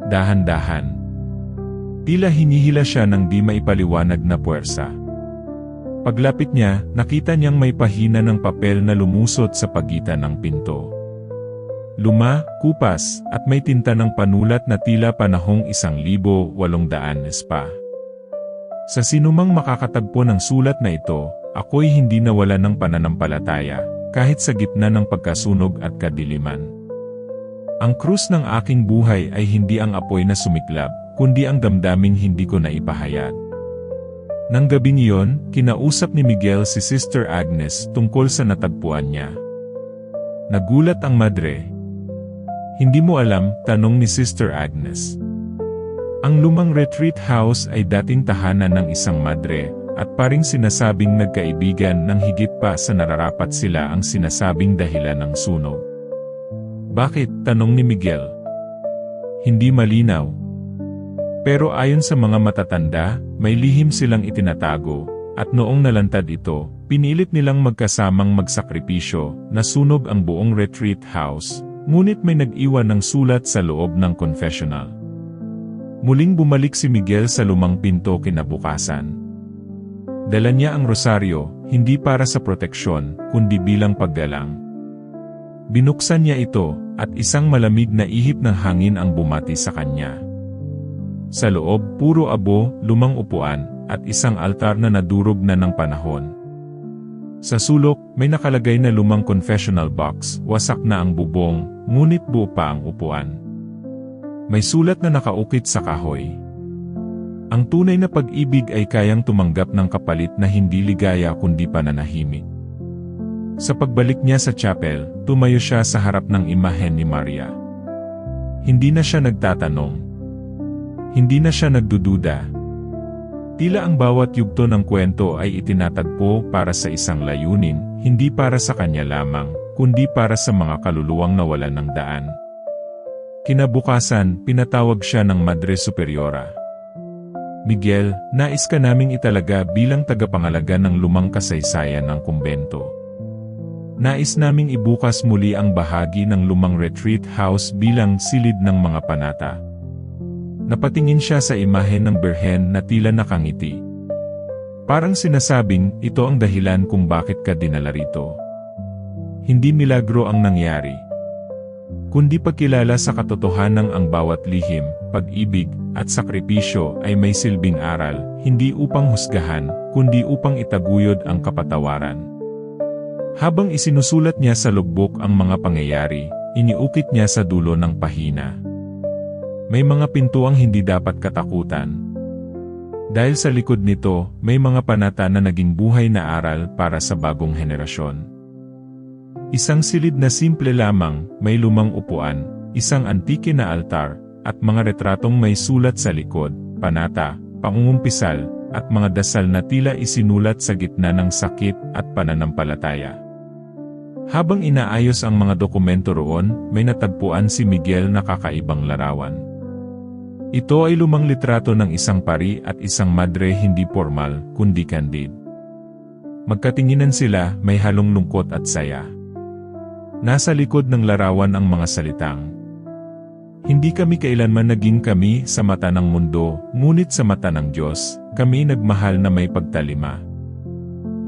Dahan-dahan. Tila hinihila siya ng di maipaliwanag na puwersa. Paglapit niya, nakita niyang may pahina ng papel na lumusot sa pagitan ng pinto. Luma, kupas, at may tinta ng panulat na tila panahong 1800 pa. Sa sinumang makakatagpo ng sulat na ito, ako'y hindi nawala ng pananampalataya, kahit sa gitna ng pagkasunog at kadiliman. Ang krus ng aking buhay ay hindi ang apoy na sumiklab, kundi ang damdaming hindi ko naipahayag. Nang gabing iyon, kinausap ni Miguel si Sister Agnes tungkol sa natagpuan niya. Nagulat ang madre. "Hindi mo alam?" tanong ni Sister Agnes. Ang lumang retreat house ay dating tahanan ng isang madre, at paring sinasabing nagkaibigan ng higit pa sa nararapat sila ang sinasabing dahilan ng sunog. "Bakit?" tanong ni Miguel. Hindi malinaw. Pero ayon sa mga matatanda, may lihim silang itinatago, at noong nalantad ito, pinilit nilang magkasamang magsakripisyo, nasunog ang buong retreat house, ngunit may nag-iwan ng sulat sa loob ng confessional. Muling bumalik si Miguel sa lumang pinto kinabukasan. Dala niya ang rosaryo, hindi para sa proteksyon, kundi bilang paggalang. Binuksan niya ito, at isang malamig na ihip ng hangin ang bumati sa kanya. Sa loob, puro abo, lumang upuan, at isang altar na nadurog na ng panahon. Sa sulok, may nakalagay na lumang confessional box, wasak na ang bubong, ngunit buo pa ang upuan. May sulat na nakaukit sa kahoy. Ang tunay na pag-ibig ay kayang tumanggap ng kapalit na hindi ligaya kundi pananahimik. Sa pagbalik niya sa chapel, tumayo siya sa harap ng imahen ni Maria. Hindi na siya nagtatanong. Hindi na siya nagdududa. Tila ang bawat yugto ng kwento ay itinatagpo para sa isang layunin, hindi para sa kanya lamang, kundi para sa mga kaluluwang nawalan ng daan. Kinabukasan, pinatawag siya ng Madre Superiora. Miguel, nais ka naming italaga bilang tagapangalaga ng lumang kasaysayan ng kumbento. Nais naming ibukas muli ang bahagi ng lumang retreat house bilang silid ng mga panata. Napatingin siya sa imahen ng Birhen na tila nakangiti. Parang sinasabing, ito ang dahilan kung bakit ka dinala rito. Hindi milagro ang nangyari, kundi pagkilala sa katotohanan ang bawat lihim, pag-ibig, at sakripisyo ay may silbing aral, hindi upang husgahan, kundi upang itaguyod ang kapatawaran. Habang isinusulat niya sa logbook ang mga pangyayari, iniukit niya sa dulo ng pahina. May mga pintuang hindi dapat katakutan. Dahil sa likod nito, may mga panata na naging buhay na aral para sa bagong henerasyon. Isang silid na simple lamang, may lumang upuan, isang antike na altar, at mga retratong may sulat sa likod, panata, pangungumpisal, at mga dasal na tila isinulat sa gitna ng sakit at pananampalataya. Habang inaayos ang mga dokumento roon, may natagpuan si Miguel na kakaibang larawan. Ito ay lumang litrato ng isang pari at isang madre hindi formal, kundi candid. Magkatinginan sila, may halong lungkot at saya. Nasa likod ng larawan ang mga salitang, "Hindi kami kailanman naging kami sa mata ng mundo, ngunit sa mata ng Diyos, kami nagmahal na may pagtalima."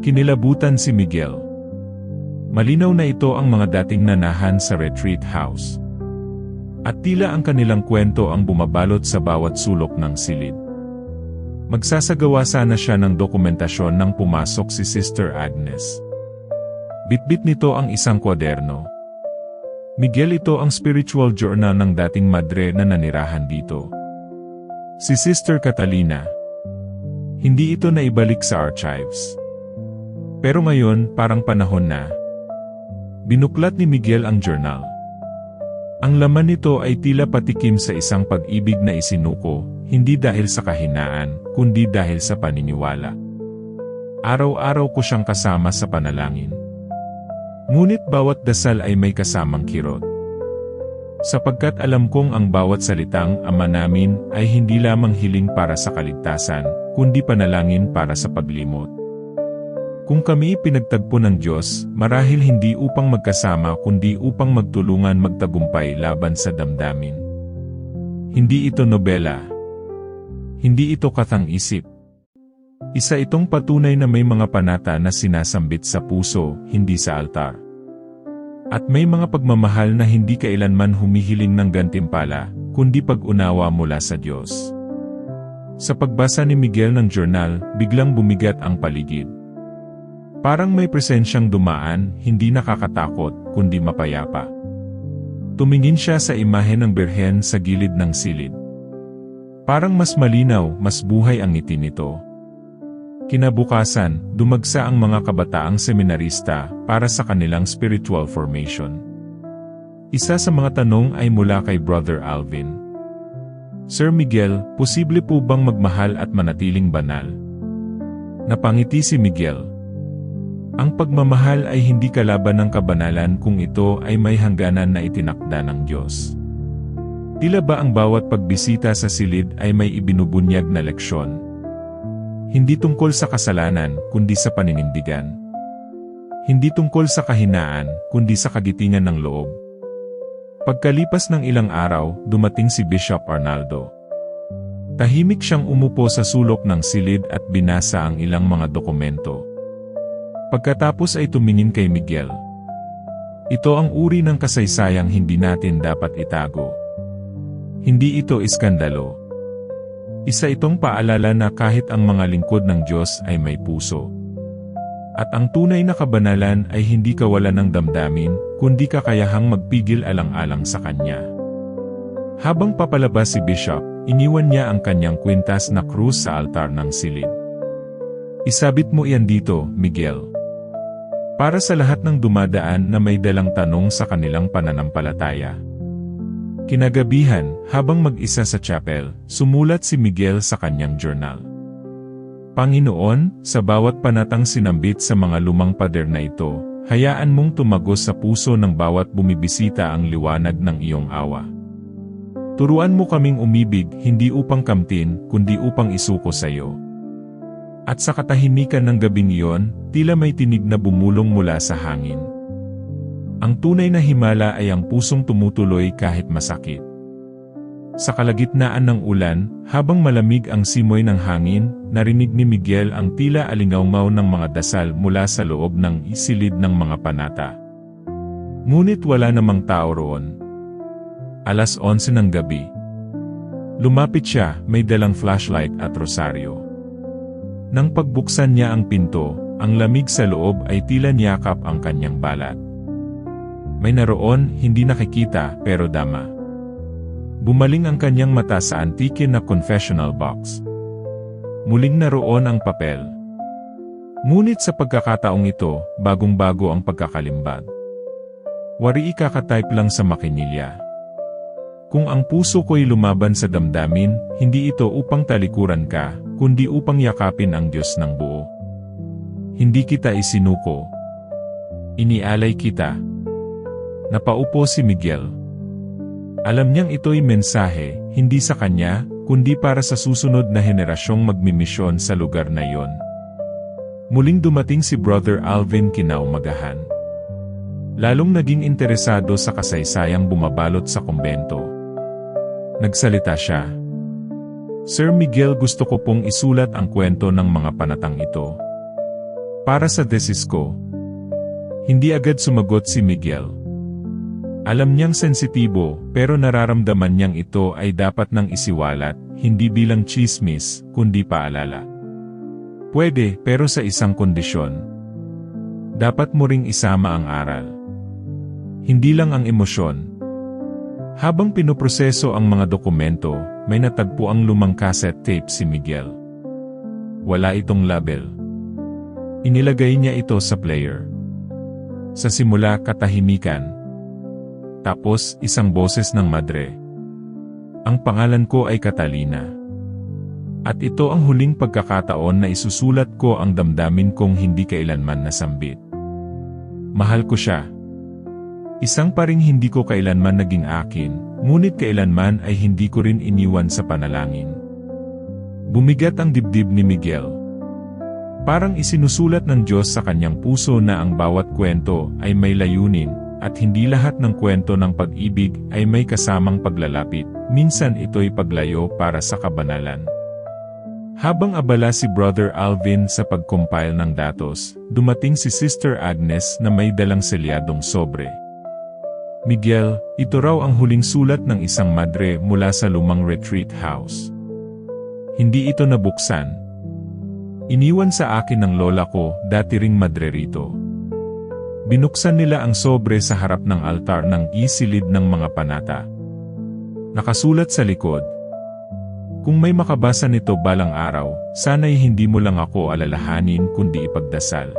Kinilabutan si Miguel. Malinaw na ito ang mga dating nanahan sa retreat house. At tila ang kanilang kwento ang bumabalot sa bawat sulok ng silid. Magsasagawa sana siya ng dokumentasyon nang pumasok si Sister Agnes. Bitbit nito ang isang kwaderno. Miguel, ito ang spiritual journal ng dating madre na nanirahan dito. Si Sister Catalina. Hindi ito naibalik sa archives. Pero ngayon, parang panahon na. Binuklat ni Miguel ang journal. Ang laman nito ay tila patikim sa isang pag-ibig na isinuko, hindi dahil sa kahinaan, kundi dahil sa paniniwala. Araw-araw ko siyang kasama sa panalangin. Ngunit bawat dasal ay may kasamang kirot. Sapagkat alam kong ang bawat salitang Ama namin ay hindi lamang hiling para sa kaligtasan, kundi panalangin para sa paglimot. Kung kami pinagtagpo ng Diyos, marahil hindi upang magkasama kundi upang magtulungan magtagumpay laban sa damdamin. Hindi ito nobela. Hindi ito katang-isip. Isa itong patunay na may mga panata na sinasambit sa puso, hindi sa altar. At may mga pagmamahal na hindi kailanman humihiling ng gantimpala, kundi pag-unawa mula sa Diyos. Sa pagbasa ni Miguel ng journal, biglang bumigat ang paligid. Parang may presensyang dumaan, hindi nakakatakot, kundi mapayapa. Tumingin siya sa imahe ng Birhen sa gilid ng silid. Parang mas malinaw, mas buhay ang ngiti nito. Kinabukasan, dumagsa ang mga kabataang seminarista para sa kanilang spiritual formation. Isa sa mga tanong ay mula kay Brother Alvin. Sir Miguel, posible po bang magmahal at manatiling banal? Napangiti si Miguel. Ang pagmamahal ay hindi kalaban ng kabanalan kung ito ay may hangganan na itinakda ng Diyos. Tila ba ang bawat pagbisita sa silid ay may ibinubunyag na leksyon? Hindi tungkol sa kasalanan, kundi sa paninindigan. Hindi tungkol sa kahinaan, kundi sa kagitingan ng loob. Pagkalipas ng ilang araw, dumating si Bishop Arnaldo. Tahimik siyang umupo sa sulok ng silid at binasa ang ilang mga dokumento. Pagkatapos ay tumingin kay Miguel. Ito ang uri ng kasaysayang hindi natin dapat itago. Hindi ito iskandalo. Isa itong paalala na kahit ang mga lingkod ng Diyos ay may puso. At ang tunay na kabanalan ay hindi kawalan ng damdamin, kundi kakayahang magpigil alang-alang sa Kanya. Habang papalabas si Bishop, iniwan niya ang kanyang kwintas na krus sa altar ng silid. Isabit mo iyan dito, Miguel. Para sa lahat ng dumadaan na may dalang tanong sa kanilang pananampalataya. Kinagabihan, habang mag-isa sa chapel, sumulat si Miguel sa kanyang journal. Panginoon, sa bawat panatang sinambit sa mga lumang pader na ito, hayaan mong tumagos sa puso ng bawat bumibisita ang liwanag ng iyong awa. Turuan mo kaming umibig, hindi upang kamtin, kundi upang isuko sa iyo. At sa katahimikan ng gabing iyon, tila may tinig na bumulong mula sa hangin. Ang tunay na himala ay ang pusong tumutuloy kahit masakit. Sa kalagitnaan ng ulan, habang malamig ang simoy ng hangin, narinig ni Miguel ang tila alingaungaw ng mga dasal mula sa loob ng isilid ng mga panata. Ngunit wala namang tao roon. 11:00 ng gabi. Lumapit siya, may dalang flashlight at rosaryo. Nang pagbuksan niya ang pinto, ang lamig sa loob ay tila niyakap ang kanyang balat. May naroon, hindi nakikita, pero dama. Bumaling ang kanyang mata sa antike na confessional box. Muling naroon ang papel. Ngunit sa pagkakataong ito, bagong-bago ang pagkakalimbag. Wari ikakatype lang sa makinilya. Kung ang puso ko'y lumaban sa damdamin, hindi ito upang talikuran ka, kundi upang yakapin ang Diyos ng buo. Hindi kita isinuko. Inialay kita. Napaupo si Miguel. Alam niyang ito'y mensahe, hindi sa kanya, kundi para sa susunod na henerasyong magmimisyon sa lugar na iyon. Muling dumating si Brother Alvin kinaumagahan. Lalong naging interesado sa kasaysayang bumabalot sa kumbento. Nagsalita siya. Sir Miguel, gusto ko pong isulat ang kwento ng mga panatang ito. Para sa thesis ko. Hindi agad sumagot si Miguel. Alam niyang sensitibo, pero nararamdaman niyang ito ay dapat nang isiwalat, hindi bilang chismis, kundi paalala. Pwede, pero sa isang kondisyon. Dapat mo ring isama ang aral. Hindi lang ang emosyon. Habang pinoproseso ang mga dokumento, may natagpo ang lumang cassette tape si Miguel. Wala itong label. Inilagay niya ito sa player. Sa simula, katahimikan. Tapos, isang boses ng madre. Ang pangalan ko ay Catalina. At ito ang huling pagkakataon na isusulat ko ang damdamin kong hindi kailanman nasambit. Mahal ko siya. Isang paring hindi ko kailanman naging akin, ngunit kailanman ay hindi ko rin iniwan sa panalangin. Bumigat ang dibdib ni Miguel. Parang isinusulat ng Diyos sa kanyang puso na ang bawat kwento ay may layunin, at hindi lahat ng kwento ng pag-ibig ay may kasamang paglalapit, minsan ito'y paglayo para sa kabanalan. Habang abala si Brother Alvin sa pag-compile ng datos, dumating si Sister Agnes na may dalang selyadong sobre. Miguel, ito raw ang huling sulat ng isang madre mula sa lumang retreat house. Hindi ito nabuksan. Iniwan sa akin ng lola ko, dati ring madre rito. Binuksan nila ang sobre sa harap ng altar ng isilid ng mga panata. Nakasulat sa likod, kung may makabasa nito balang araw, sana'y hindi mo lang ako alalahanin kundi ipagdasal.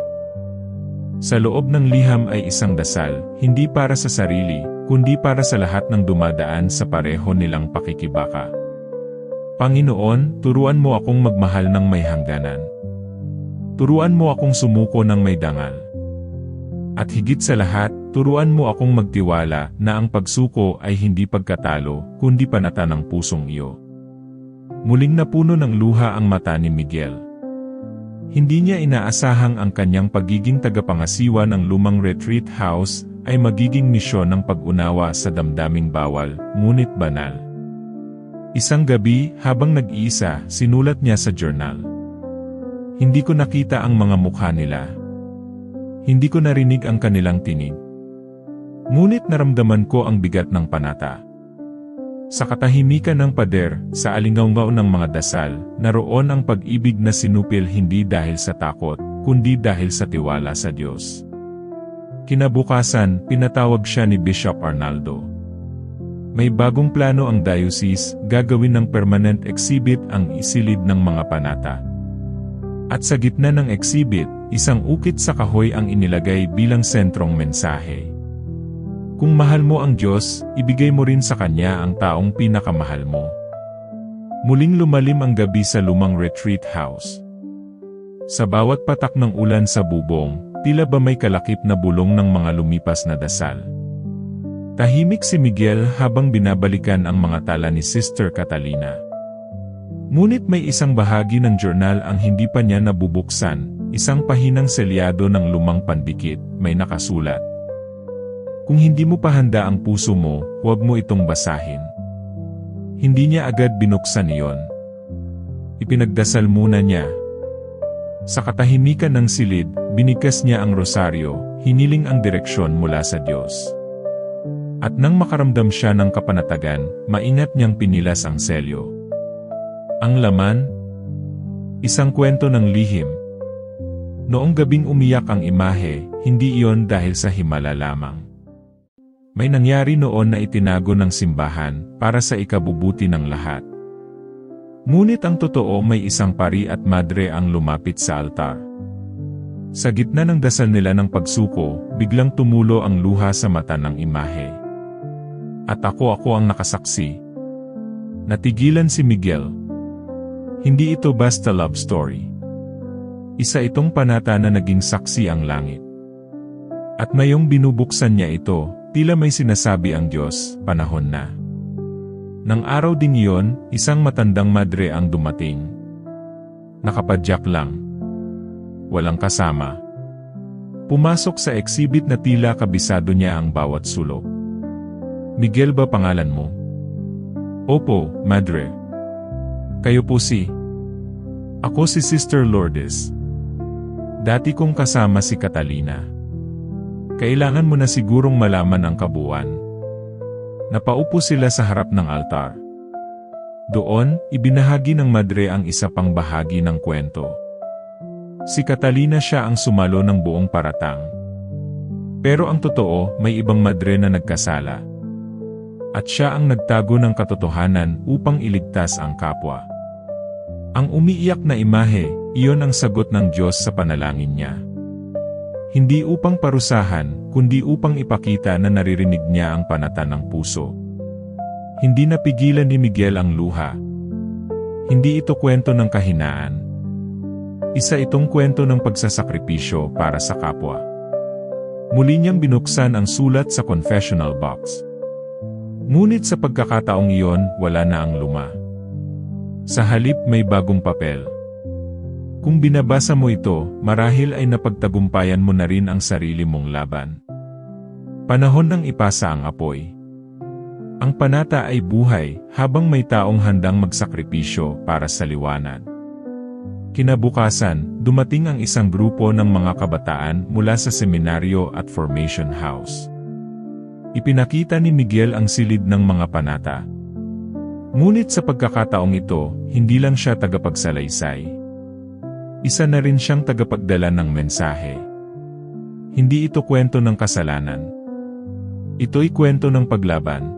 Sa loob ng liham ay isang dasal, hindi para sa sarili, kundi para sa lahat ng dumadaan sa pareho nilang pakikibaka. Panginoon, turuan mo akong magmahal ng may hangganan. Turuan mo akong sumuko ng may dangal. At higit sa lahat, turuan mo akong magtiwala na ang pagsuko ay hindi pagkatalo, kundi panata ng pusong iyo. Muling napuno ng luha ang mata ni Miguel. Hindi niya inaasahang ang kanyang pagiging tagapangasiwa ng lumang retreat house ay magiging misyon ng pag-unawa sa damdaming bawal, ngunit banal. Isang gabi, habang nag-iisa, sinulat niya sa journal. Hindi ko nakita ang mga mukha nila. Hindi ko narinig ang kanilang tinig. Ngunit naramdaman ko ang bigat ng panata. Sa katahimikan ng pader, sa alingaw-ngaw ng mga dasal, naroon ang pag-ibig na sinupil hindi dahil sa takot, kundi dahil sa tiwala sa Diyos. Kinabukasan, pinatawag siya ni Bishop Arnaldo. May bagong plano ang diocese, gagawin ng permanent exhibit ang isilid ng mga panata. At sa gitna ng exhibit, isang ukit sa kahoy ang inilagay bilang sentrong mensahe. Kung mahal mo ang Diyos, ibigay mo rin sa Kanya ang taong pinakamahal mo. Muling lumalim ang gabi sa lumang retreat house. Sa bawat patak ng ulan sa bubong, tila ba may kalakip na bulong ng mga lumipas na dasal. Tahimik si Miguel habang binabalikan ang mga tala ni Sister Catalina. Ngunit may isang bahagi ng journal ang hindi pa niya nabubuksan, isang pahinang selyado ng lumang pandikit, may nakasulat. Kung hindi mo pa handa ang puso mo, huwag mo itong basahin. Hindi niya agad binuksan iyon. Ipinagdasal muna niya. Sa katahimikan ng silid, binikas niya ang rosaryo, hiniling ang direksyon mula sa Diyos. At nang makaramdam siya ng kapanatagan, maingat niyang pinilas ang selyo. Ang laman? Isang kwento ng lihim. Noong gabing umiyak ang imahe, hindi iyon dahil sa himala lamang. May nangyari noon na itinago ng simbahan para sa ikabubuti ng lahat. Ngunit ang totoo, may isang pari at madre ang lumapit sa altar. Sa gitna ng dasal nila ng pagsuko, biglang tumulo ang luha sa mata ng imahe. At ako ang nakasaksi. Natigilan si Miguel. Hindi ito basta love story. Isa itong panata na naging saksi ang langit. At ngayong binubuksan niya ito, tila may sinasabi ang Diyos, panahon na. Nang araw din iyon, isang matandang madre ang dumating. Nakapadyak lang. Walang kasama. Pumasok sa exhibit na tila kabisado niya ang bawat sulok. Miguel ba pangalan mo? Opo, madre. Kayo po si? Ako si Sister Lourdes. Dati kong kasama si Catalina. Kailangan mo na sigurong malaman ang kabuuan. Napaupo sila sa harap ng altar. Doon, ibinahagi ng madre ang isa pang bahagi ng kwento. Si Catalina siya ang sumalo ng buong paratang. Pero ang totoo, may ibang madre na nagkasala. At siya ang nagtago ng katotohanan upang iligtas ang kapwa. Ang umiiyak na imahe, iyon ang sagot ng Diyos sa panalangin niya. Hindi upang parusahan, kundi upang ipakita na naririnig niya ang panata ng puso. Hindi napigilan ni Miguel ang luha. Hindi ito kwento ng kahinaan. Isa itong kwento ng pagsasakripisyo para sa kapwa. Muli niyang binuksan ang sulat sa confessional box. Ngunit sa pagkakataong iyon, wala na ang luma. Sa halip may bagong papel. Kung binabasa mo ito, marahil ay napagtagumpayan mo na rin ang sarili mong laban. Panahon ng ipasa ang apoy. Ang panata ay buhay, habang may taong handang magsakripisyo para sa liwanag. Kinabukasan, dumating ang isang grupo ng mga kabataan mula sa seminaryo at formation house. Ipinakita ni Miguel ang silid ng mga panata. Ngunit sa pagkakataong ito, hindi lang siya tagapagsalaysay. Isa na rin siyang tagapagdala ng mensahe. Hindi ito kwento ng kasalanan. Ito'y kwento ng paglaban.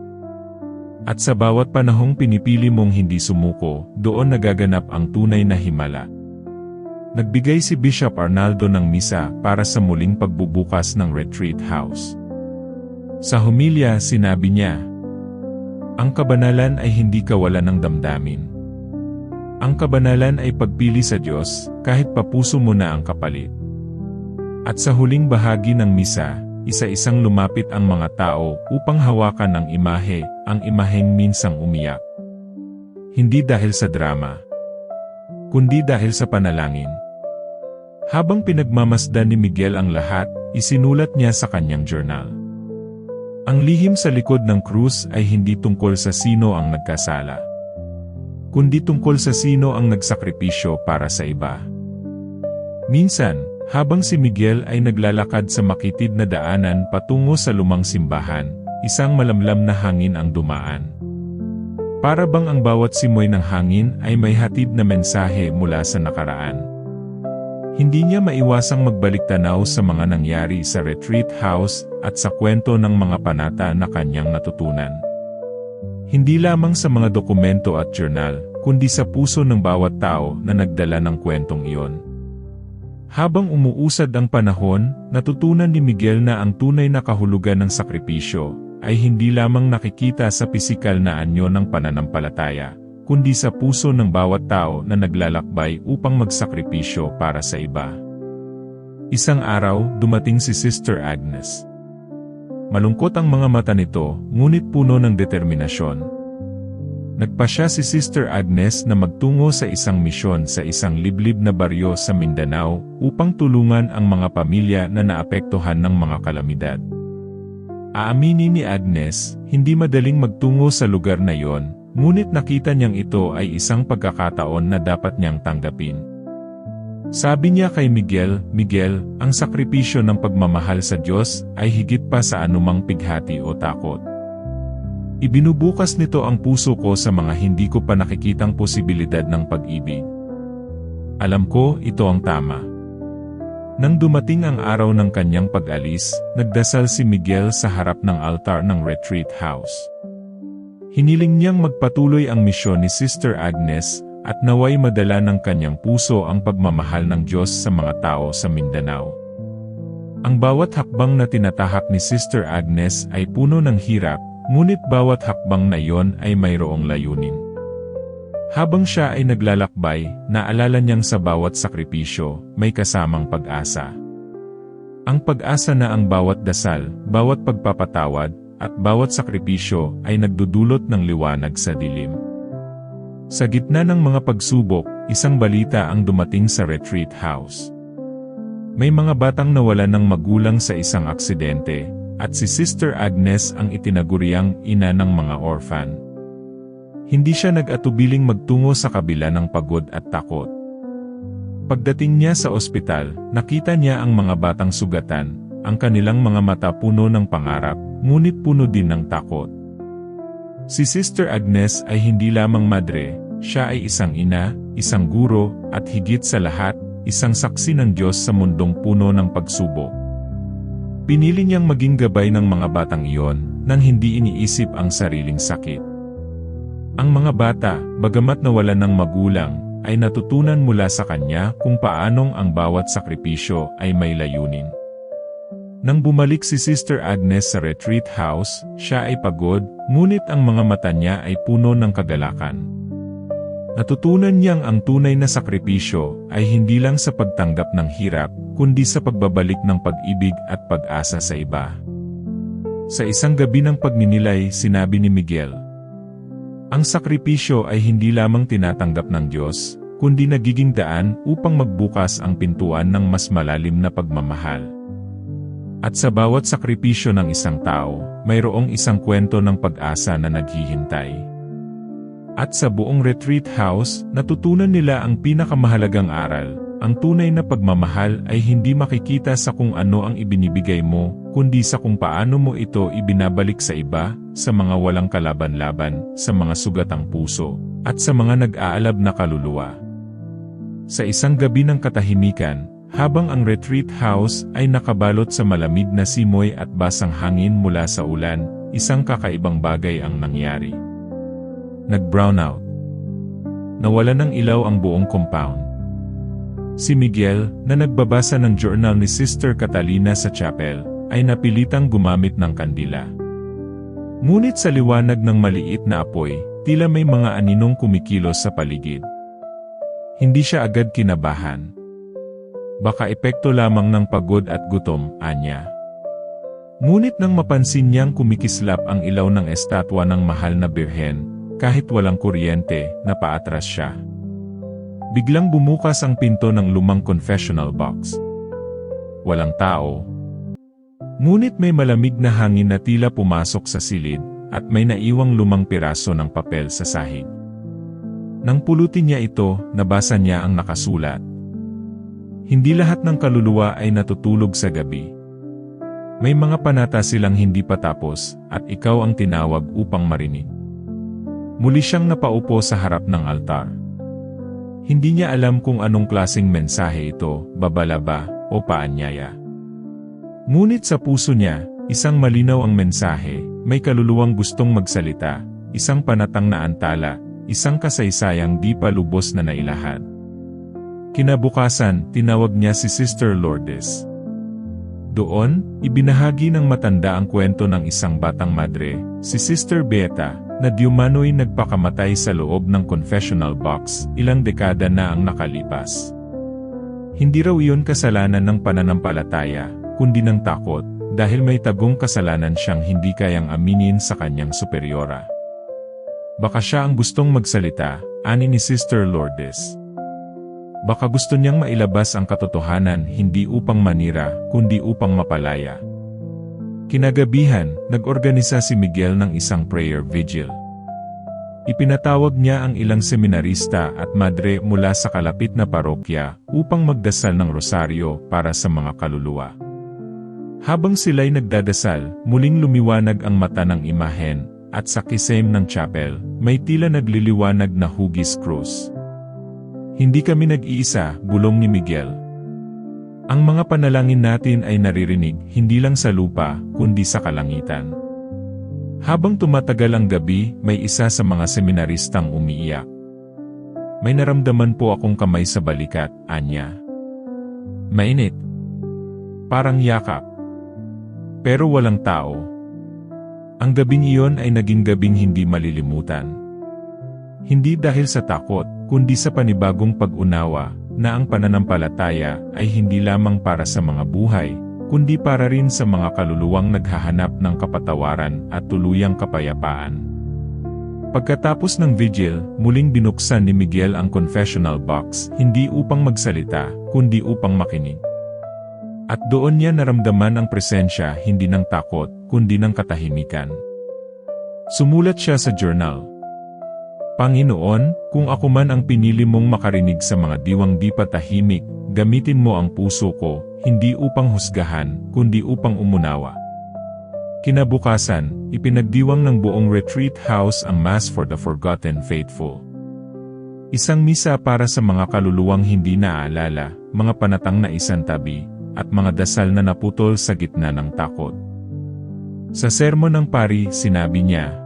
At sa bawat panahong pinipili mong hindi sumuko, doon nagaganap ang tunay na himala. Nagbigay si Bishop Arnaldo ng misa para sa muling pagbubukas ng retreat house. Sa homilya, sinabi niya, ang kabanalan ay hindi kawalan ng damdamin. Ang kabanalan ay pagpili sa Diyos, kahit papuso mo na ang kapalit. At sa huling bahagi ng misa, isa-isang lumapit ang mga tao upang hawakan ang imahe, ang imaheng minsang umiyak. Hindi dahil sa drama, kundi dahil sa panalangin. Habang pinagmamasdan ni Miguel ang lahat, isinulat niya sa kanyang journal. Ang lihim sa likod ng krus ay hindi tungkol sa sino ang nagkasala, kundi tungkol sa sino ang nagsakripisyo para sa iba. Minsan, Habang si Miguel ay naglalakad sa makitid na daanan patungo sa lumang simbahan, isang malamlam na hangin ang dumaan. Para bang ang bawat simoy ng hangin ay may hatid na mensahe mula sa nakaraan. Hindi niya maiwasang magbalik tanaw sa mga nangyari sa retreat house at sa kwento ng mga panata na kanyang natutunan. Hindi lamang sa mga dokumento at journal, kundi sa puso ng bawat tao na nagdala ng kwentong iyon. Habang umuusad ang panahon, natutunan ni Miguel na ang tunay na kahulugan ng sakripisyo ay hindi lamang nakikita sa pisikal na anyo ng pananampalataya, kundi sa puso ng bawat tao na naglalakbay upang magsakripisyo para sa iba. Isang araw, dumating si Sister Agnes. Malungkot ang mga mata nito, ngunit puno ng determinasyon. Nagpasya si Sister Agnes na magtungo sa isang misyon sa isang liblib na baryo sa Mindanao upang tulungan ang mga pamilya na naapektuhan ng mga kalamidad. Aaminin ni Agnes, hindi madaling magtungo sa lugar na yon, ngunit nakita niyang ito ay isang pagkakataon na dapat niyang tanggapin. Sabi niya kay Miguel, "Miguel, ang sakripisyo ng pagmamahal sa Diyos ay higit pa sa anumang pighati o takot. Ibinubukas nito ang puso ko sa mga hindi ko pa nakikitang posibilidad ng pag-ibig. Alam ko, ito ang tama." Nang dumating ang araw ng kanyang pag-alis, nagdasal si Miguel sa harap ng altar ng retreat house. Hiniling niyang magpatuloy ang misyon ni Sister Agnes at naway madala ng kanyang puso ang pagmamahal ng Diyos sa mga tao sa Mindanao. Ang bawat hakbang na tinatahak ni Sister Agnes ay puno ng hirap, ngunit bawat hakbang na iyon ay mayroong layunin. Habang siya ay naglalakbay, naalala niyang sa bawat sakripisyo, may kasamang pag-asa. Ang pag-asa na ang bawat dasal, bawat pagpapatawad, at bawat sakripisyo ay nagdudulot ng liwanag sa dilim. Sa gitna ng mga pagsubok, isang balita ang dumating sa retreat house. May mga batang nawalan ng magulang sa isang aksidente, at si Sister Agnes ang itinaguriang ina ng mga orphan. Hindi siya nag-atubiling magtungo sa kabila ng pagod at takot. Pagdating niya sa ospital, nakita niya ang mga batang sugatan, ang kanilang mga mata puno ng pangarap, ngunit puno din ng takot. Si Sister Agnes ay hindi lamang madre, siya ay isang ina, isang guro, at higit sa lahat, isang saksi ng Diyos sa mundong puno ng pagsubok. Pinili niyang maging gabay ng mga batang iyon, nang hindi iniisip ang sariling sakit. Ang mga bata, bagamat nawalan ng magulang, ay natutunan mula sa kanya kung paanong ang bawat sakripisyo ay may layunin. Nang bumalik si Sister Agnes sa retreat house, siya ay pagod, ngunit ang mga mata niya ay puno ng kagalakan. Natutunan niyang ang tunay na sakripisyo ay hindi lang sa pagtanggap ng hirap, kundi sa pagbabalik ng pag-ibig at pag-asa sa iba. Sa isang gabi ng pagninilay, sinabi ni Miguel, "Ang sakripisyo ay hindi lamang tinatanggap ng Diyos, kundi nagiging daan upang magbukas ang pintuan ng mas malalim na pagmamahal. At sa bawat sakripisyo ng isang tao, mayroong isang kwento ng pag-asa na naghihintay." At sa buong retreat house, natutunan nila ang pinakamahalagang aral. Ang tunay na pagmamahal ay hindi makikita sa kung ano ang ibinibigay mo, kundi sa kung paano mo ito ibinabalik sa iba, sa mga walang kalaban-laban, sa mga sugatang puso, at sa mga nag-aalab na kaluluwa. Sa isang gabi ng katahimikan, habang ang retreat house ay nakabalot sa malamig na simoy at basang hangin mula sa ulan, isang kakaibang bagay ang nangyari. Nag-brownout. Nawala ng ilaw ang buong compound. Si Miguel, na nagbabasa ng journal ni Sister Catalina sa chapel, ay napilitang gumamit ng kandila. Ngunit sa liwanag ng maliit na apoy, tila may mga aninong kumikilos sa paligid. Hindi siya agad kinabahan. Baka epekto lamang ng pagod at gutom, anya. Ngunit nang mapansin niyang kumikislap ang ilaw ng estatwa ng mahal na birhen, kahit walang kuryente, napaatras siya. Biglang bumukas ang pinto ng lumang confessional box. Walang tao. Ngunit may malamig na hangin na tila pumasok sa silid, at may naiwang lumang piraso ng papel sa sahig. Nang pulutin niya ito, nabasa niya ang nakasulat. Hindi lahat ng kaluluwa ay natutulog sa gabi. May mga panata silang hindi pa tapos, at ikaw ang tinawag upang marinig. Muli siyang napaupo sa harap ng altar. Hindi niya alam kung anong klaseng mensahe ito, babala ba, o paanyaya. Ngunit sa puso niya, isang malinaw ang mensahe, may kaluluwang gustong magsalita, isang panatang na antala, isang kasaysayang di pa lubos na nailahad. Kinabukasan, tinawag niya si Sister Lourdes. Doon, ibinahagi ng matanda ang kwento ng isang batang madre, si Sister Beata, na diumano'y nagpakamatay sa loob ng confessional box, ilang dekada na ang nakalipas. Hindi raw iyon kasalanan ng pananampalataya, kundi ng takot, dahil may tagong kasalanan siyang hindi kayang aminin sa kanyang superyora. Baka siya ang gustong magsalita, ani ni Sister Lourdes. Baka gusto niyang mailabas ang katotohanan hindi upang manira, kundi upang mapalaya. Kinagabihan, nag-organisa si Miguel ng isang prayer vigil. Ipinatawag niya ang ilang seminarista at madre mula sa kalapit na parokya upang magdasal ng rosaryo para sa mga kaluluwa. Habang sila'y nagdadasal, muling lumiwanag ang mata ng imahen, at sa kisame ng chapel, may tila nagliliwanag na hugis krus. Hindi kami nag-iisa, bulong ni Miguel. Ang mga panalangin natin ay naririnig, hindi lang sa lupa, kundi sa kalangitan. Habang tumatagal ang gabi, may isa sa mga seminaristang umiiyak. May naramdaman po akong kamay sa balikat, anya. Mainit. Parang yakap. Pero walang tao. Ang gabing iyon ay naging gabing hindi malilimutan. Hindi dahil sa takot, kundi sa panibagong pag-unawa, na ang pananampalataya ay hindi lamang para sa mga buhay, kundi para rin sa mga kaluluwang naghahanap ng kapatawaran at tuluyang kapayapaan. Pagkatapos ng vigil, muling binuksan ni Miguel ang confessional box, hindi upang magsalita, kundi upang makinig. At doon niya naramdaman ang presensya hindi ng takot, kundi ng katahimikan. Sumulat siya sa journal. Panginoon, kung ako man ang pinili mong makarinig sa mga diwang di patahimik, gamitin mo ang puso ko, hindi upang husgahan, kundi upang umunawa. Kinabukasan, ipinagdiwang ng buong retreat house ang Mass for the Forgotten Faithful. Isang misa para sa mga kaluluwang hindi naaalala, mga panatang na isantabi, at mga dasal na naputol sa gitna ng takot. Sa sermon ng pari, sinabi niya,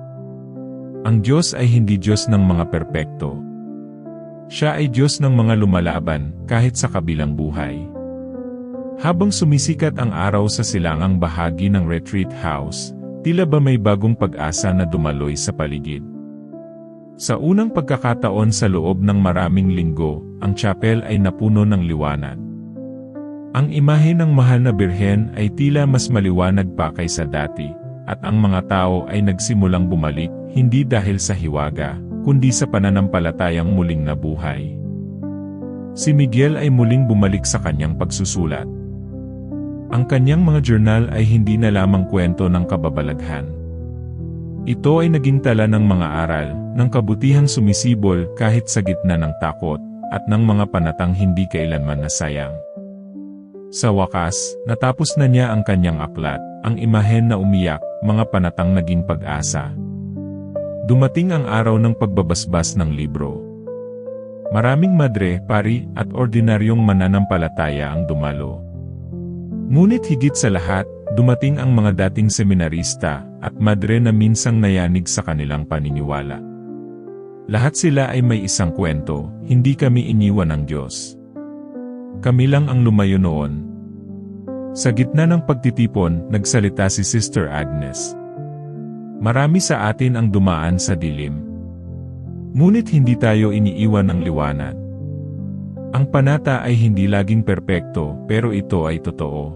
ang Diyos ay hindi Diyos ng mga perpekto. Siya ay Diyos ng mga lumalaban, kahit sa kabilang buhay. Habang sumisikat ang araw sa silangang bahagi ng retreat house, tila ba may bagong pag-asa na dumaloy sa paligid. Sa unang pagkakataon sa loob ng maraming linggo, ang chapel ay napuno ng liwanag. Ang imahe ng mahal na birhen ay tila mas maliwanag pa kaysa dati, at ang mga tao ay nagsimulang bumalik, hindi dahil sa hiwaga, kundi sa pananampalatayang muling nabuhay. Si Miguel ay muling bumalik sa kanyang pagsusulat. Ang kanyang mga journal ay hindi na lamang kwento ng kababalaghan. Ito ay naging tala ng mga aral, ng kabutihang sumisibol kahit sa gitna ng takot, at ng mga panatang hindi kailanman nasayang. Sa wakas, natapos na niya ang kanyang aklat, ang imahen na umiyak, mga panatang naging pag-asa. Dumating ang araw ng pagbabasbas ng libro. Maraming madre, pari, at ordinaryong mananampalataya ang dumalo. Ngunit higit sa lahat, dumating ang mga dating seminarista, at madre na minsang nayanig sa kanilang paniniwala. Lahat sila ay may isang kwento, hindi kami iniwan ng Diyos. Kami lang ang lumayo noon. Sa gitna ng pagtitipon, nagsalita si Sister Agnes. Marami sa atin ang dumaan sa dilim. Ngunit hindi tayo iniiwan ng liwanag. Ang panata ay hindi laging perpekto, pero ito ay totoo.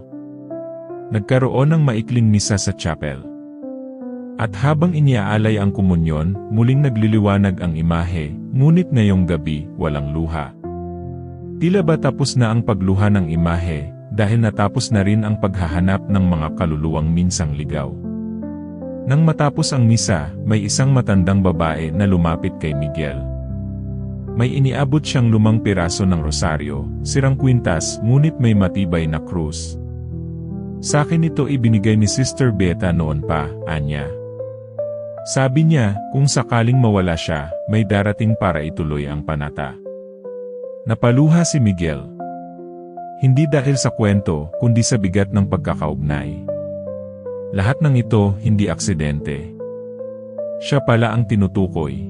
Nagkaroon ng maikling misa sa chapel. At habang iniaalay ang komunyon, muling nagliliwanag ang imahe, ngunit ngayong gabi, walang luha. Tila ba tapos na ang pagluha ng imahe, dahil natapos na rin ang paghahanap ng mga kaluluwang minsang ligaw. Nang matapos ang misa, may isang matandang babae na lumapit kay Miguel. May iniabot siyang 5 piraso ng rosaryo, sirang kwintas, ngunit may matibay na krus. Sa akin ito ibinigay ni Sister Beta noon pa, anya. Sabi niya, kung sakaling mawala siya, may darating para ituloy ang panata. Napaluha si Miguel. Hindi dahil sa kwento, kundi sa bigat ng pagkakaugnay. Lahat ng ito, hindi aksidente. Siya pala ang tinutukoy.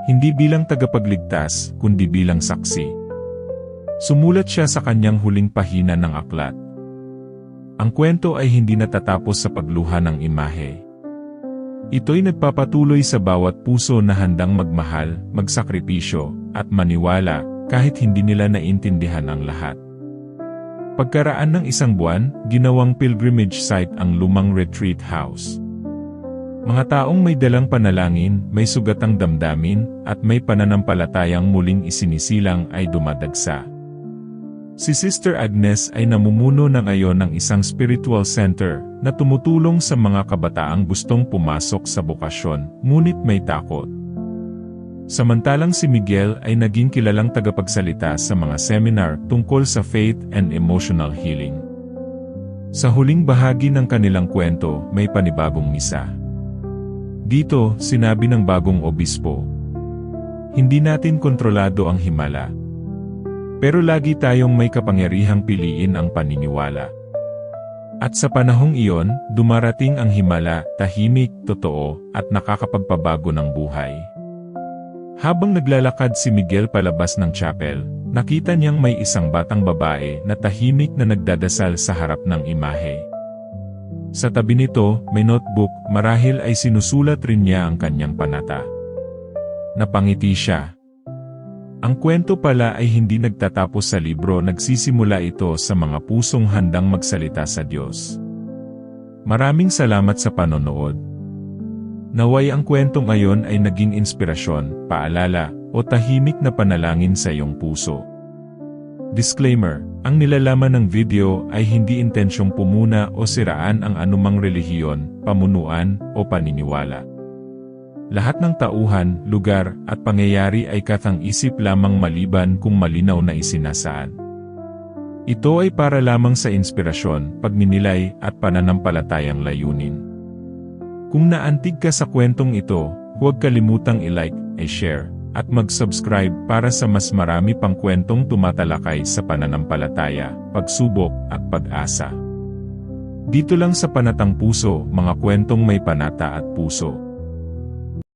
Hindi bilang tagapagligtas, kundi bilang saksi. Sumulat siya sa kanyang huling pahina ng aklat. Ang kwento ay hindi natatapos sa pagluha ng imahe. Ito'y nagpapatuloy sa bawat puso na handang magmahal, magsakripisyo, at maniwala, kahit hindi nila naintindihan ang lahat. Pagkaraan ng 1 buwan, ginawang pilgrimage site ang lumang retreat house. Mga taong may dalang panalangin, may sugatang damdamin, at may pananampalatayang muling isinisilang ay dumadagsa. Si Sister Agnes ay namumuno na ngayon ng isang spiritual center na tumutulong sa mga kabataang gustong pumasok sa bokasyon, ngunit may takot. Samantalang si Miguel ay naging kilalang tagapagsalita sa mga seminar tungkol sa faith and emotional healing. Sa huling bahagi ng kanilang kwento, may panibagong misa. Dito, sinabi ng bagong obispo, hindi natin kontrolado ang himala. Pero lagi tayong may kapangyarihang piliin ang paniniwala. At sa panahong iyon, dumarating ang himala, tahimik, totoo, at nakakapagpabago ng buhay. Habang naglalakad si Miguel palabas ng chapel, nakita niyang may isang batang babae na tahimik na nagdadasal sa harap ng imahe. Sa tabi nito, may notebook, marahil ay sinusulat rin niya ang kanyang panata. Napangiti siya. Ang kwento pala ay hindi nagtatapos sa libro, nagsisimula ito sa mga pusong handang magsalita sa Diyos. Maraming salamat sa panonood. Naway ang kwentong ngayon ay naging inspirasyon, paalala, o tahimik na panalangin sa iyong puso. Disclaimer, ang nilalaman ng video ay hindi intensyong pumuna o siraan ang anumang relihiyon, pamunuan, o paniniwala. Lahat ng tauhan, lugar, at pangyayari ay kathang-isip lamang maliban kung malinaw na isinasaad. Ito ay para lamang sa inspirasyon, pagninilay, at pananampalatayang layunin. Kung naantig ka sa kwentong ito, huwag kalimutang i-like, i-share, at mag-subscribe para sa mas marami pang kwentong tumatalakay sa pananampalataya, pagsubok, at pag-asa. Dito lang sa Panatang Puso, mga kwentong may panata at puso.